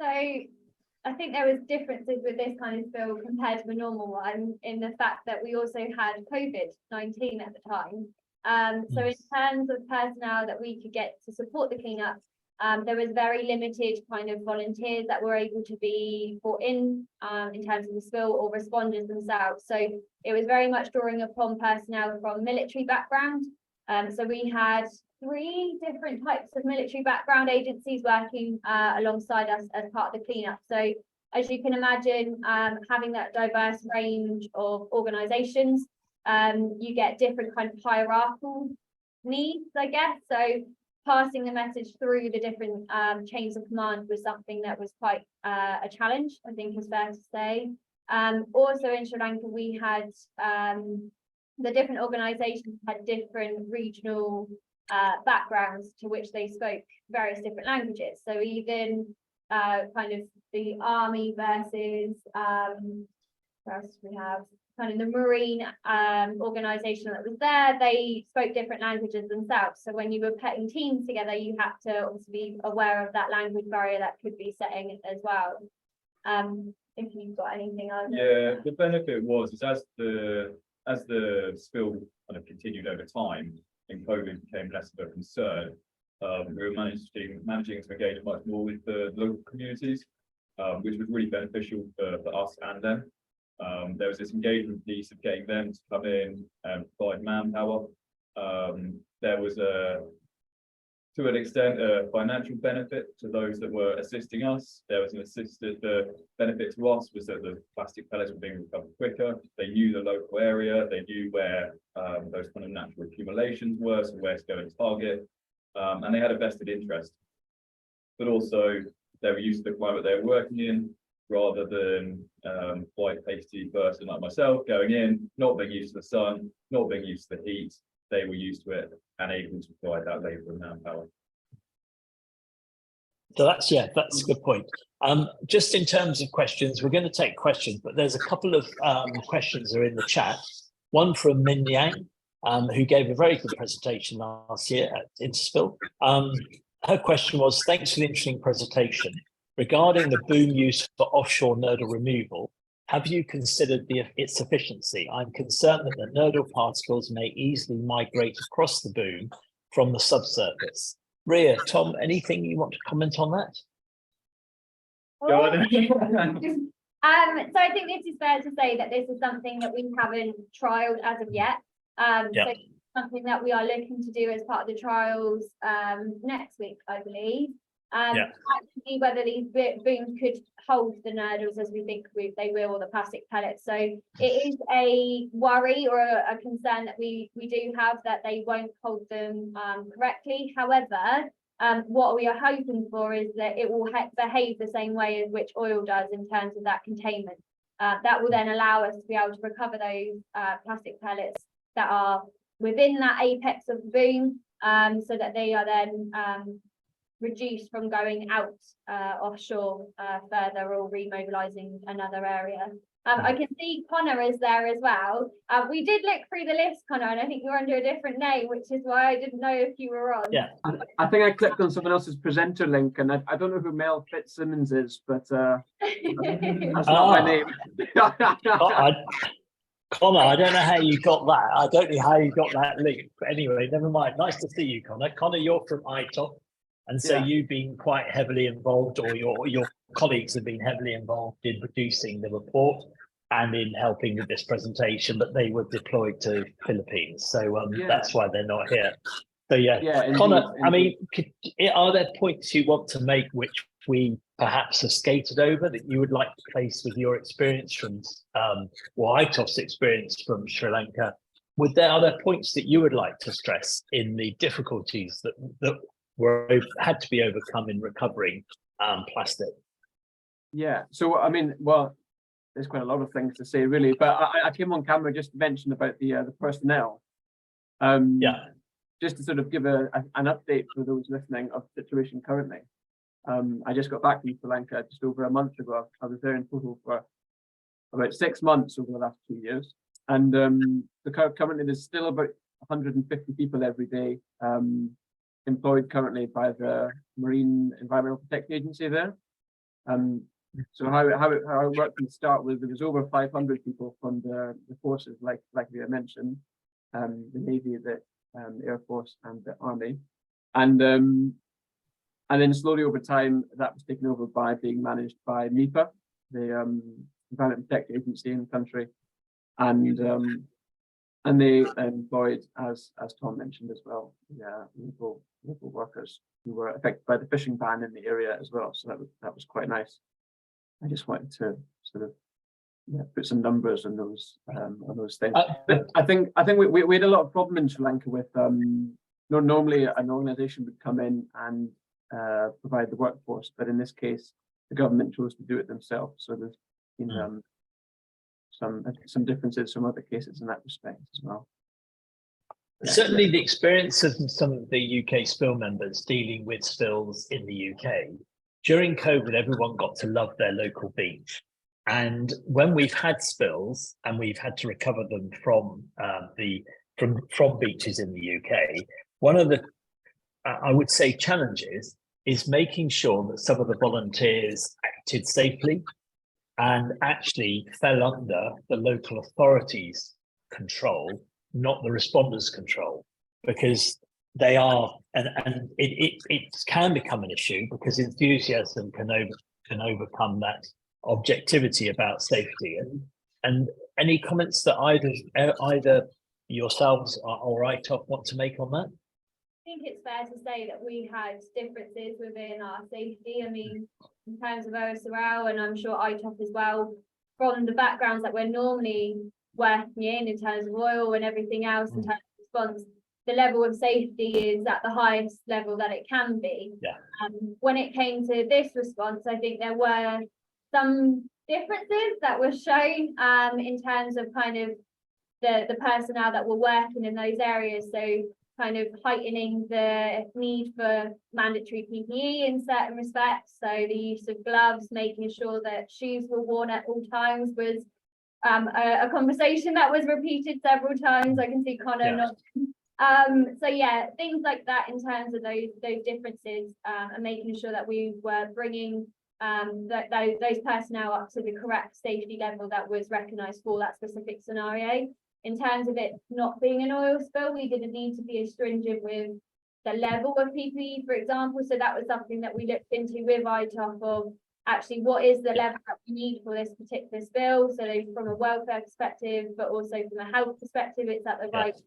So I think there was differences with this kind of spill compared to a normal one, in the fact that we also had COVID-19 at the time. So in terms of personnel that we could get to support the cleanup, there was very limited kind of volunteers that were able to be brought in terms of the spill, or responders themselves. So it was very much drawing upon personnel from military background. So we had 3 different types of military background agencies working alongside us as part of the cleanup. So as you can imagine, having that diverse range of organisations, you get different kind of hierarchical needs, I guess. So passing the message through the different chains of command was something that was quite a challenge, I think is fair to say. Also in Sri Lanka, we had the different organisations had different regional backgrounds to which they spoke various different languages. So even kind of the army versus what else we have, kind of the marine organisation that was there, they spoke different languages themselves. So when you were putting teams together, you had to also be aware of that language barrier that could be setting as well. If you've got anything else. Yeah, the benefit was as the spill kind of continued over time and COVID became less of a concern, we were managing to engage much more with the local communities, which was really beneficial for us and them. There was this engagement piece of getting them to come in and provide manpower. There was to an extent a financial benefit to those that were assisting us. There was the benefit to us was that the plastic pellets were being recovered quicker. They knew the local area, they knew where those kind of natural accumulations were, so where to go and target, and they had a vested interest. But also they were used to the climate they were working in, rather than quite hasty person like myself going in, not being used to the sun, not being used to the heat. They were used to it and able to provide that labour and manpower. So that's a good point. Just in terms of questions, we're going to take questions, but there's a couple of questions that are in the chat. One from Min Yang, who gave a very good presentation last year at Interspill. Her question was, thanks for the interesting presentation. Regarding the boom used for offshore nodal removal, have you considered its efficiency? I'm concerned that the nodal particles may easily migrate across the boom from the subsurface. Ria, Tom, anything you want to comment on that? Go on. So I think this is fair to say that this is something that we haven't trialed as of yet. So something that we are looking to do as part of the trials next week, I believe. Actually, whether these booms could hold the nurdles as we think they will, or the plastic pellets. So it is a worry or a concern that we do have, that they won't hold them correctly. However, what we are hoping for is that it will behave the same way as which oil does in terms of that containment. That will then allow us to be able to recover those plastic pellets that are within that apex of the boom, so that they are then reduced from going out offshore further, or remobilizing another area. I can see Connor is there as well. We did look through the list, Connor, and I think you're under a different name, which is why I didn't know if you were on. Yeah. I think I clicked on someone else's presenter link, and I don't know who Mel Fitzsimmons is, but that's not my name. Connor, I don't know how you got that. I don't know how you got that link. But anyway, never mind. Nice to see you, Connor. Connor, you're from ITOP. And so you've been quite heavily involved, or your colleagues have been heavily involved in producing the report and in helping with this presentation, but they were deployed to Philippines. So that's why they're not here. So yeah, Yeah, indeed, Connor, I mean, indeed. are there points you want to make which we perhaps have skated over that you would like to place with your experience from, or ITOF's experience from Sri Lanka? Are there points that you would like to stress in the difficulties that had to be overcome in recovering plastic? Yeah, so I mean, well, there's quite a lot of things to say really, but I came on camera just to mention about the personnel. Yeah. Just to sort of give an update for those listening of the situation currently. I just got back from Sri Lanka just over a month ago. I was there in total for about 6 months over the last 2 years. And currently there's still about 150 people every day employed currently by the Marine Environmental Protection Agency there. So how it worked from the start was there was over 500 people from the forces, like we mentioned, the Navy, the Air Force, and the Army, and then slowly over time that was taken over by being managed by MIPA, the Environment Protection Agency in the country, and they employed, as Tom mentioned as well, local workers who were affected by the fishing ban in the area as well. So that was quite nice. I just wanted to sort of put some numbers on those things. But I think we had a lot of problem in Sri Lanka with normally an organization would come in and provide the workforce, but in this case the government chose to do it themselves. So there's been some differences from other cases in that respect as well. Certainly the experience of some of the UK spill members dealing with spills in the UK. During COVID, everyone got to love their local beach. And when we've had spills and we've had to recover them from beaches in the UK, one of the, I would say, challenges is making sure that some of the volunteers acted safely and actually fell under the local authorities' control, not the responders' control, because they are, and it can become an issue because enthusiasm can overcome that objectivity about safety. And any comments that either yourselves or ITOF want to make on that? I think it's fair to say that we had differences within our safety. I mean, in terms of OSRL, and I'm sure ITOF as well, from the backgrounds that we're normally working in terms of oil and everything else, in terms of response, the level of safety is at the highest level that it can be. Yeah. When it came to this response, I think there were some differences that were shown in terms of kind of the personnel that were working in those areas. So kind of heightening the need for mandatory PPE in certain respects. So the use of gloves, making sure that shoes were worn at all times was a conversation that was repeated several times. I can see Connor not. So yeah, things like that in terms of those differences and making sure that we were bringing those personnel up to the correct safety level that was recognised for that specific scenario. In terms of it not being an oil spill, we didn't need to be as stringent with the level of PPE, for example. So that was something that we looked into with ITOF of actually what is the level that we need for this particular spill. So from a welfare perspective, but also from a health perspective, it's at the right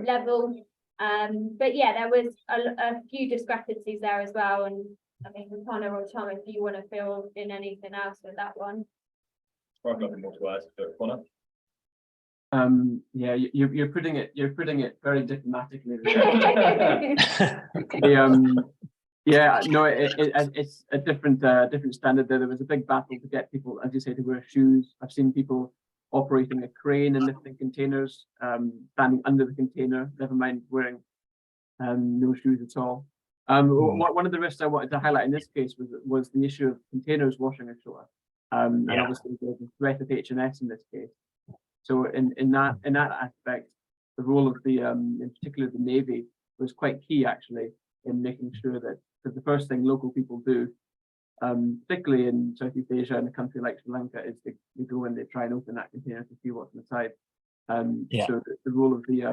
level. But yeah, there was a few discrepancies there as well. And I mean, Connor or Tom, if you want to fill in anything else with that one. I've nothing more to add, but Connor. Yeah, you're putting it very diplomatically. Yeah, no, it's a different standard there. There was a big battle to get people, as you say, to wear shoes. I've seen people operating a crane and lifting containers, standing under the container, never mind wearing no shoes at all. One of the risks I wanted to highlight in this case was the issue of containers washing ashore. And obviously there's the threat of HMS in this case. So in that aspect, the role of the in particular the Navy was quite key actually in making sure that, because the first thing local people do, particularly in Southeast Asia and a country like Sri Lanka, is they go and they try and open that container to see what's inside. So the role of the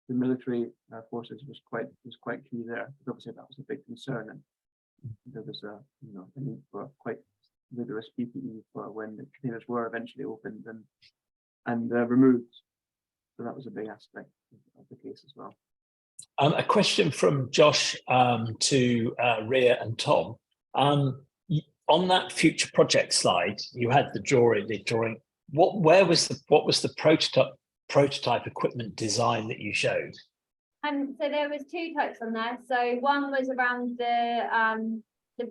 military forces was quite key there. Because obviously that was a big concern, and there was a need for quite rigorous PPE for when the containers were eventually opened and removed. So that was a big aspect of the case as well. A question from Josh to Ria and Tom. On that future project slide, you had the drawing. What was the prototype equipment design that you showed? So there was two types on there. So one was around the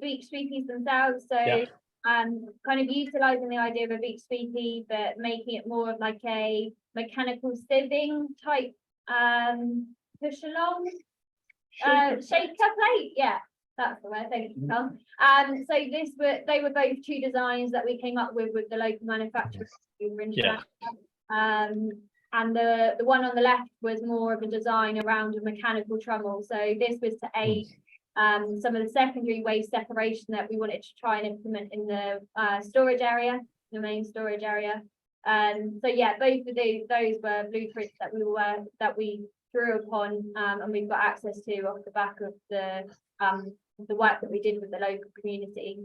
beach sweepies themselves. So Yeah. kind of utilizing the idea of a beach sweepie, but making it more of like a mechanical sieving type push along shaker plate. Yeah, that's the word. Thank you, Tom. So they were both two designs that we came up with the local manufacturers who were in Sri Lanka. And the one on the left was more of a design around a mechanical trommel. So this was to aid some of the secondary waste separation that we wanted to try and implement in the storage area, the main storage area. So yeah, both of those were blueprints that we drew upon, and we've got access to off the back of the work that we did with the local community.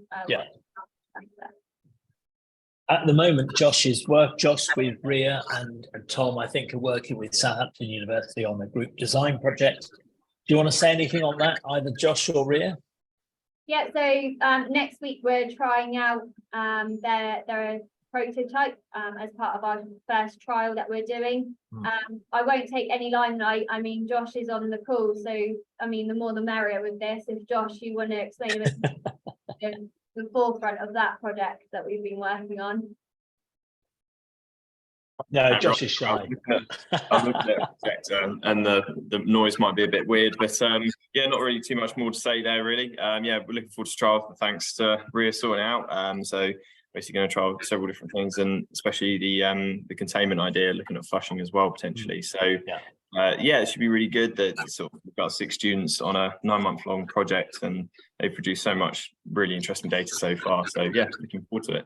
At the moment, Josh with Ria and Tom, I think, are working with Southampton University on a group design project. Do you want to say anything on that, either Josh or Ria? Yeah, so next week we're trying out their prototype as part of our first trial that we're doing. I won't take any limelight. I mean, Josh is on the call, so I mean, the more the merrier with this. If Josh, you want to explain a bit the forefront of that project that we've been working on. No, Josh is shy. I'm looking at the projector and the noise might be a bit weird, but yeah, not really too much more to say there, really. Yeah, we're looking forward to trial. Thanks to Ria sorting it out. So basically going to trial several different things, and especially the containment idea, looking at flushing as well potentially. So yeah, it should be really good. That sort of we've got 6 students on a 9-month-long project, and they've produced so much really interesting data so far. So yeah, looking forward to it.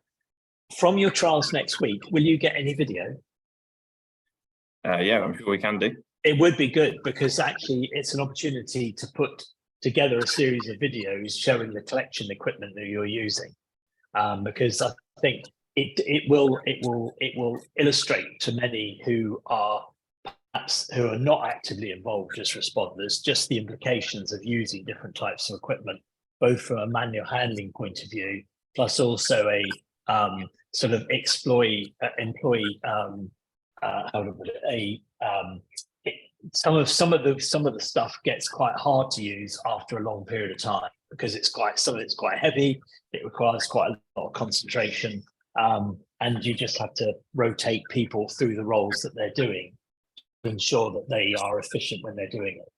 From your trials next week, will you get any video? Yeah, I'm sure we can do. It would be good, because actually it's an opportunity to put together a series of videos showing the collection equipment that you're using, because I think it will illustrate to many who are not actively involved as responders just the implications of using different types of equipment, both from a manual handling point of view, plus also a sort of employee how to put it, some of the stuff gets quite hard to use after a long period of time, because some of it's quite heavy. It requires quite a lot of concentration, and you just have to rotate people through the roles that they're doing to ensure that they are efficient when they're doing it.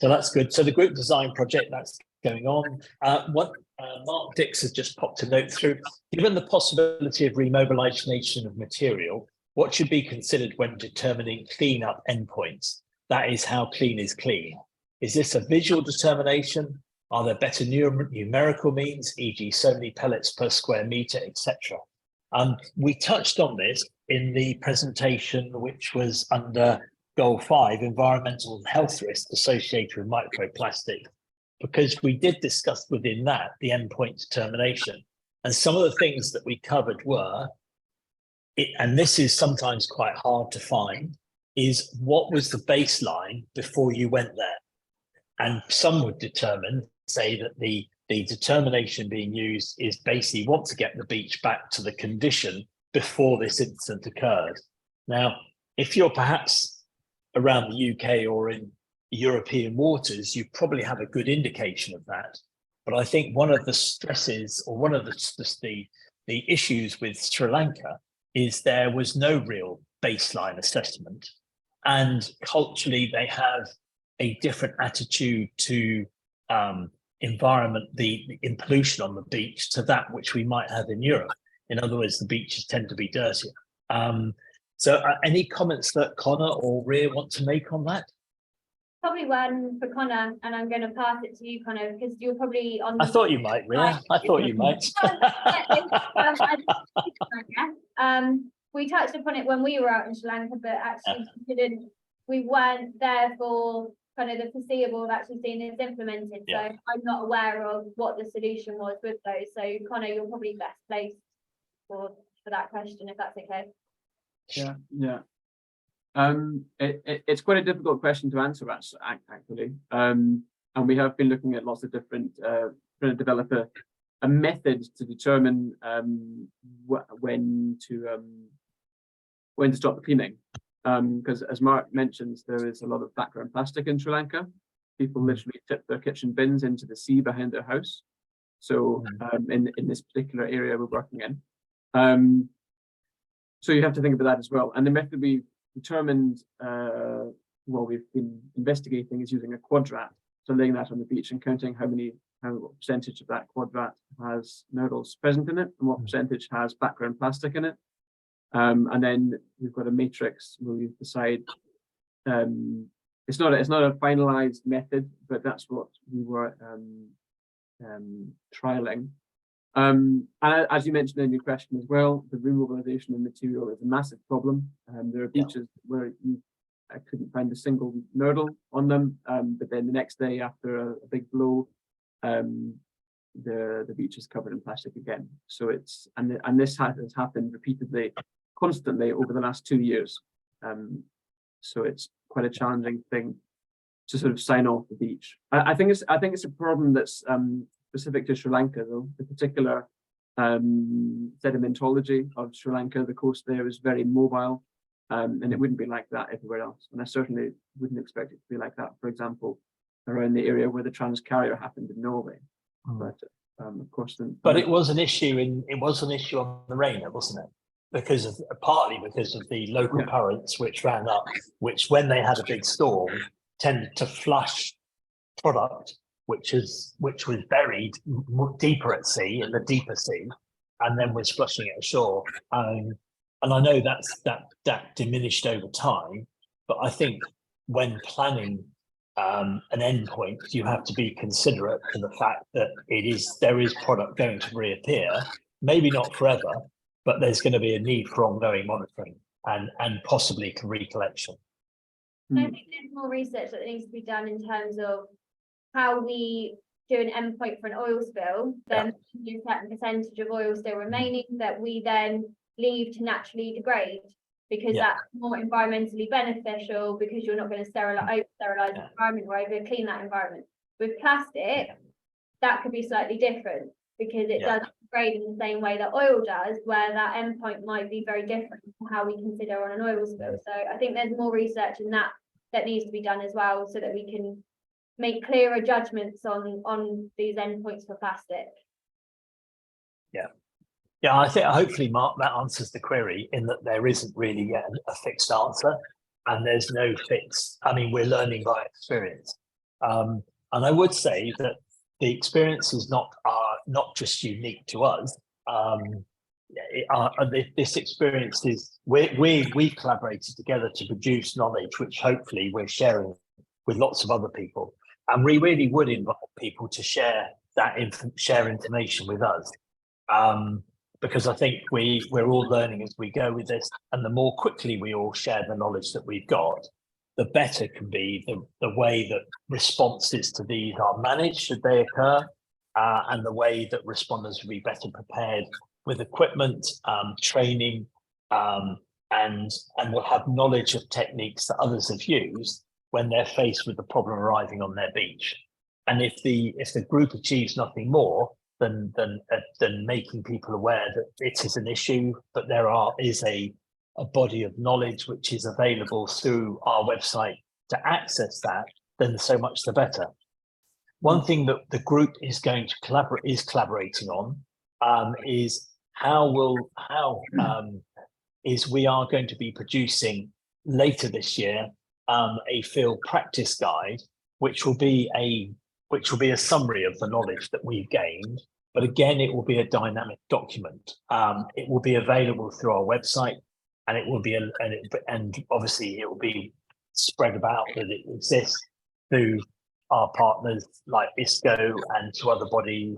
So that's good. So the group design project, that's going on. Mark Dix has just popped a note through. Given the possibility of remobilization of material, what should be considered when determining cleanup endpoints? That is, how clean is clean. Is this a visual determination? Are there better numerical means, e.g. so many pellets per square meter, etc.? We touched on this in the presentation, which was under Goal 5, environmental and health risks associated with microplastic, because we did discuss within that the endpoint determination. And some of the things that we covered were, and this is sometimes quite hard to find, is what was the baseline before you went there? And some would say that the determination being used is basically want to get the beach back to the condition before this incident occurred. Now, if you're perhaps around the UK or in European waters, you probably have a good indication of that. But I think one of the stresses, or one of the issues with Sri Lanka, is there was no real baseline assessment, and culturally they have a different attitude to environment, the pollution on the beach, to that which we might have in Europe. In other words, the beaches tend to be dirtier. So any comments that Connor or Ria want to make on that? Probably one for Connor, and I'm going to pass it to you, Connor, because you're probably on. I thought you might, Ria. I thought you might. We touched upon it when we were out in Sri Lanka, but actually we weren't there for kind of the foreseeable of actually seeing this implemented. So I'm not aware of what the solution was with those. So Connor, you're probably best placed for that question, if that's okay. Yeah. It's quite a difficult question to answer, actually. And we have been looking at lots of different, trying to develop a method to determine when to stop the cleaning. Because as Mark mentions, there is a lot of background plastic in Sri Lanka. People literally tip their kitchen bins into the sea behind their house. So in this particular area we're working in. So you have to think about that as well. And the method we determined, we've been investigating is using a quadrat. So laying that on the beach and counting what percentage of that quadrat has nurdles present in it and what percentage has background plastic in it. And then we've got a matrix where we decide. It's not a finalized method, but that's what we were trialing. And as you mentioned in your question as well, the remobilization of material is a massive problem. There are beaches where I couldn't find a single nurdle on them, but then the next day after a big blow, the beach is covered in plastic again. So and this has happened repeatedly, constantly over the last 2 years. So it's quite a challenging thing to sort of sign off the beach. I think it's a problem that's specific to Sri Lanka, though. The particular sedimentology of Sri Lanka, the coast there is very mobile, and it wouldn't be like that everywhere else. And I certainly wouldn't expect it to be like that, for example, around the area where the Trans-Carrier happened in Norway. But of course, but it was an issue on the Rainer, wasn't it? Partly because of the local currents which ran up, which when they had a big storm tended to flush product which was buried deeper at sea, in the deeper sea, and then was flushing it ashore. And I know that diminished over time, but I think when planning an endpoint, you have to be considerate to the fact that there is product going to reappear, maybe not forever, but there's going to be a need for ongoing monitoring and possibly recollection. I think there's more research that needs to be done in terms of how we do an endpoint for an oil spill, then a certain percentage of oil still remaining that we then leave to naturally degrade, because that's more environmentally beneficial, because you're not going to sterilize the environment or over clean that environment. With plastic, that could be slightly different, because it does degrade in the same way that oil does, where that endpoint might be very different from how we consider on an oil spill. So I think there's more research in that needs to be done as well, so that we can make clearer judgments on these endpoints for plastic. Yeah, I think hopefully, Mark, that answers the query in that there isn't really yet a fixed answer, and there's no fixed. I mean, we're learning by experience, and I would say that the experience is not just unique to us. This experience is we collaborated together to produce knowledge, which hopefully we're sharing with lots of other people, and we really would invite people to share information with us. Because I think we're all learning as we go with this, and the more quickly we all share the knowledge that we've got, the better can be the way that responses to these are managed should they occur, and the way that responders will be better prepared with equipment, training, and will have knowledge of techniques that others have used when they're faced with the problem arriving on their beach. And if the group achieves nothing more than making people aware that it is an issue, but there is a body of knowledge which is available through our website to access that, then so much the better. One thing that the group is going to collaborating on is we are going to be producing later this year a field practice guide, which will be a summary of the knowledge that we've gained, but again, it will be a dynamic document. It will be available through our website, and it will be, and obviously it will be spread about that it exists through our partners like ISCO and to other bodies,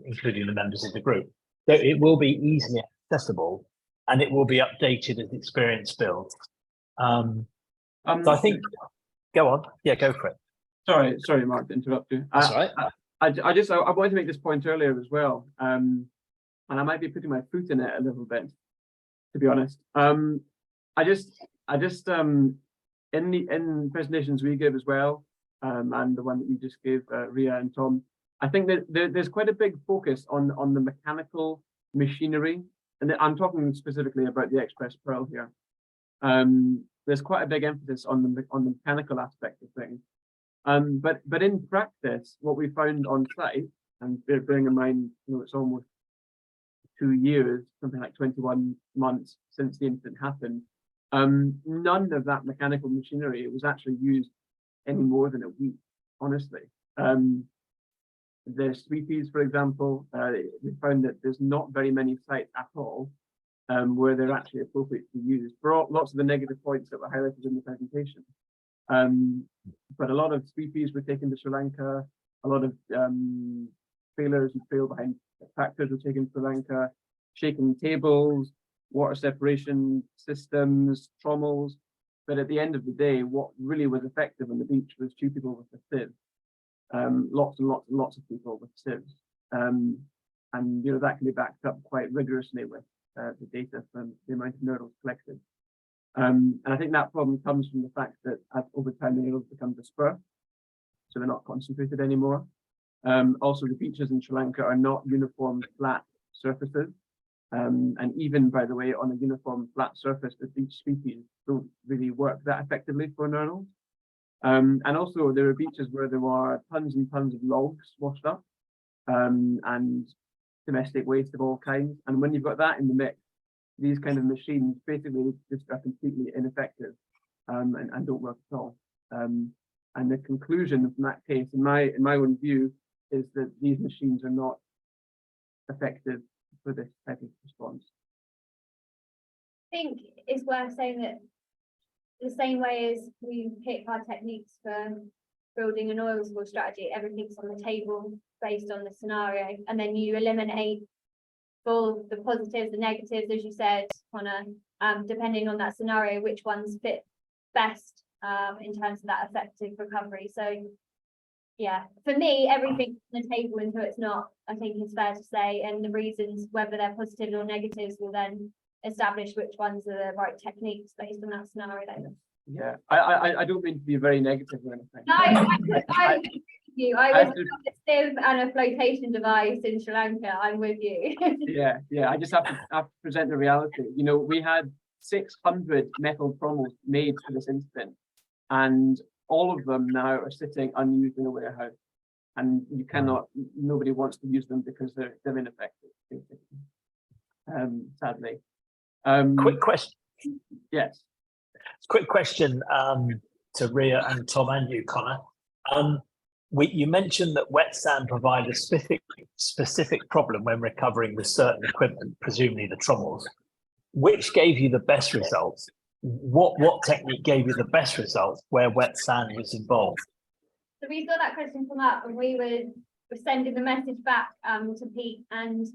including the members of the group. So it will be easily accessible, and it will be updated as experience builds. So I think, go on, go for it. Sorry, Mark, to interrupt you. That's all right. I wanted to make this point earlier as well, and I might be putting my foot in it a little bit, to be honest. I just in presentations we give as well, and the one that you just gave, Ria and Tom, I think that there's quite a big focus on the mechanical machinery, and I'm talking specifically about the Express Pearl here. There's quite a big emphasis on the mechanical aspect of things. But in practice, what we found on site, and bearing in mind, it's almost 2 years, something like 21 months since the incident happened, none of that mechanical machinery was actually used any more than a week, honestly. The sweepies, for example, we found that there's not very many sites at all where they're actually appropriate to be used for lots of the negative points that were highlighted in the presentation. But a lot of sweepies were taken to Sri Lanka, a lot of trailers and trail behind tractors were taken to Sri Lanka, shaking tables, water separation systems, trommels. But at the end of the day, what really was effective on the beach was 2 people with a sieve. Lots and lots of people with sieves. And that can be backed up quite rigorously with the data from the amount of nurdles collected. And I think that problem comes from the fact that over time the nurdles become dispersed, so they're not concentrated anymore. Also, the beaches in Sri Lanka are not uniform flat surfaces. And even, by the way, on a uniform flat surface, the beach species don't really work that effectively for nurdles. And also there are beaches where there are tons and tons of logs washed up, and domestic waste of all kinds. And when you've got that in the mix, these kind of machines basically just are completely ineffective, and don't work at all. And the conclusion from that case, in my own view, is that these machines are not effective for this type of response. I think it's worth saying that the same way as we pick our techniques for building an oil spill strategy, everything's on the table based on the scenario, and then you eliminate all the positives, the negatives, as you said, Connor, depending on that scenario, which ones fit best in terms of that effective recovery. So yeah, for me, everything's on the table until it's not, I think it's fair to say, and the reasons, whether they're positives or negatives, will then establish which ones are the right techniques based on that scenario. Yeah, I don't mean to be very negative or anything. No, I agree with you. I was a sieve and a flotation device in Sri Lanka. I'm with you. Yeah, I just have to present the reality. We had 600 metal trommels made for this incident, and all of them now are sitting unused in a warehouse, and you cannot. Nobody wants to use them because they're ineffective, basically. Sadly. Quick question. Yes. Quick question to Ria and Tom and you, Connor. You mentioned that wet sand provided a specific problem when recovering with certain equipment, presumably the trommels. Which gave you the best results? What technique gave you the best results where wet sand was involved? So we saw that question come up, and we were sending the message back to Pete, and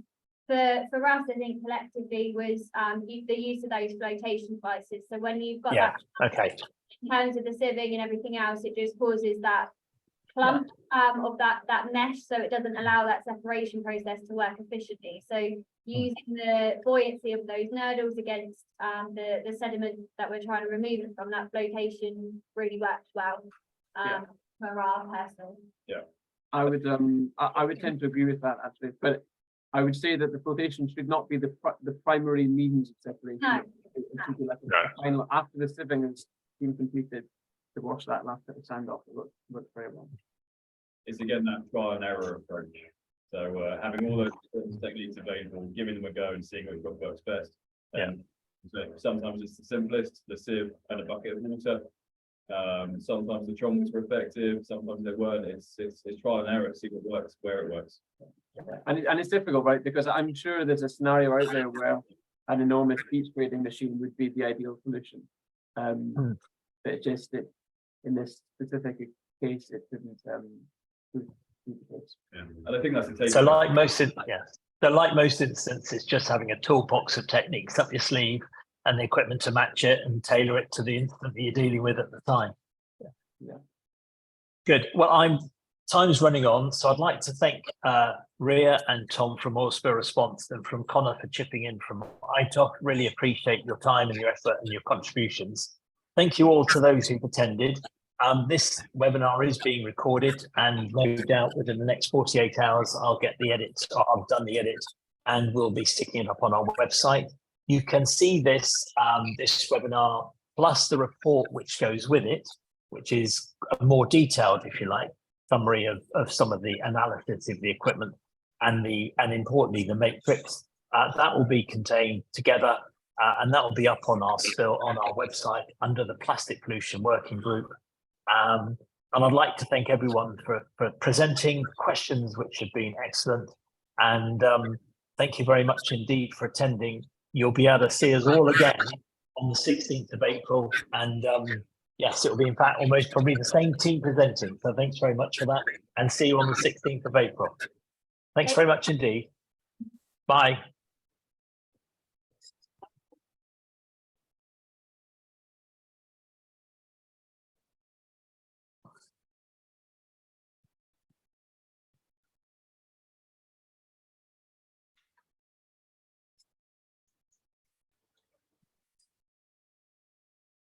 for us, I think collectively was the use of those flotation devices. So when you've got that, okay, in terms of the sieving and everything else, it just causes that clump of that mesh, so it doesn't allow that separation process to work efficiently. So using the buoyancy of those nurdles against the sediment that we're trying to remove from that flotation really worked well for our person. Yeah, I would tend to agree with that actually, but I would say that the flotation should not be the primary means of separation. No. It should be like a final, after the sieving has been completed, to wash that last bit of sand off. It works very well. it's again that trial and error approach. So having all those techniques available, giving them a go and seeing what works best. So sometimes it's the simplest, the sieve and a bucket of water. Sometimes the trommels were effective, sometimes they weren't. It's trial and error, see what works, where it works. And it's difficult, right? Because I'm sure there's a scenario out there where an enormous beach grading machine would be the ideal solution. But just that in this specific case, it didn't prove the case. And I think that's the take. So like most instances, just having a toolbox of techniques up your sleeve and the equipment to match it and tailor it to the incident that you're dealing with at the time. Yeah. Good. Well, time's running on, so I'd like to thank Ria and Tom from Oil Spill Response and from Connor for chipping in from ITOC. Really appreciate your time and your effort and your contributions. thank you all to those who've attended. This webinar is being recorded, and no doubt within the next 48 hours, I'll get the edit, or I've done the edit, and we'll be sticking it up on our website. You can see this, this webinar plus the report which goes with it, which is a more detailed, if you like, summary of some of the analysis of the equipment and importantly, the matrix. That will be contained together, and that will be up on our website under the Plastic Pollution Working Group. And I'd like to thank everyone for presenting questions, which have been excellent. And thank you very much indeed for attending. You'll be able to see us all again on the 16th of April. And yes, it will be in fact almost probably the same team presenting. So thanks very much for that, and see you on the 16th of April. Thanks very much indeed. Bye.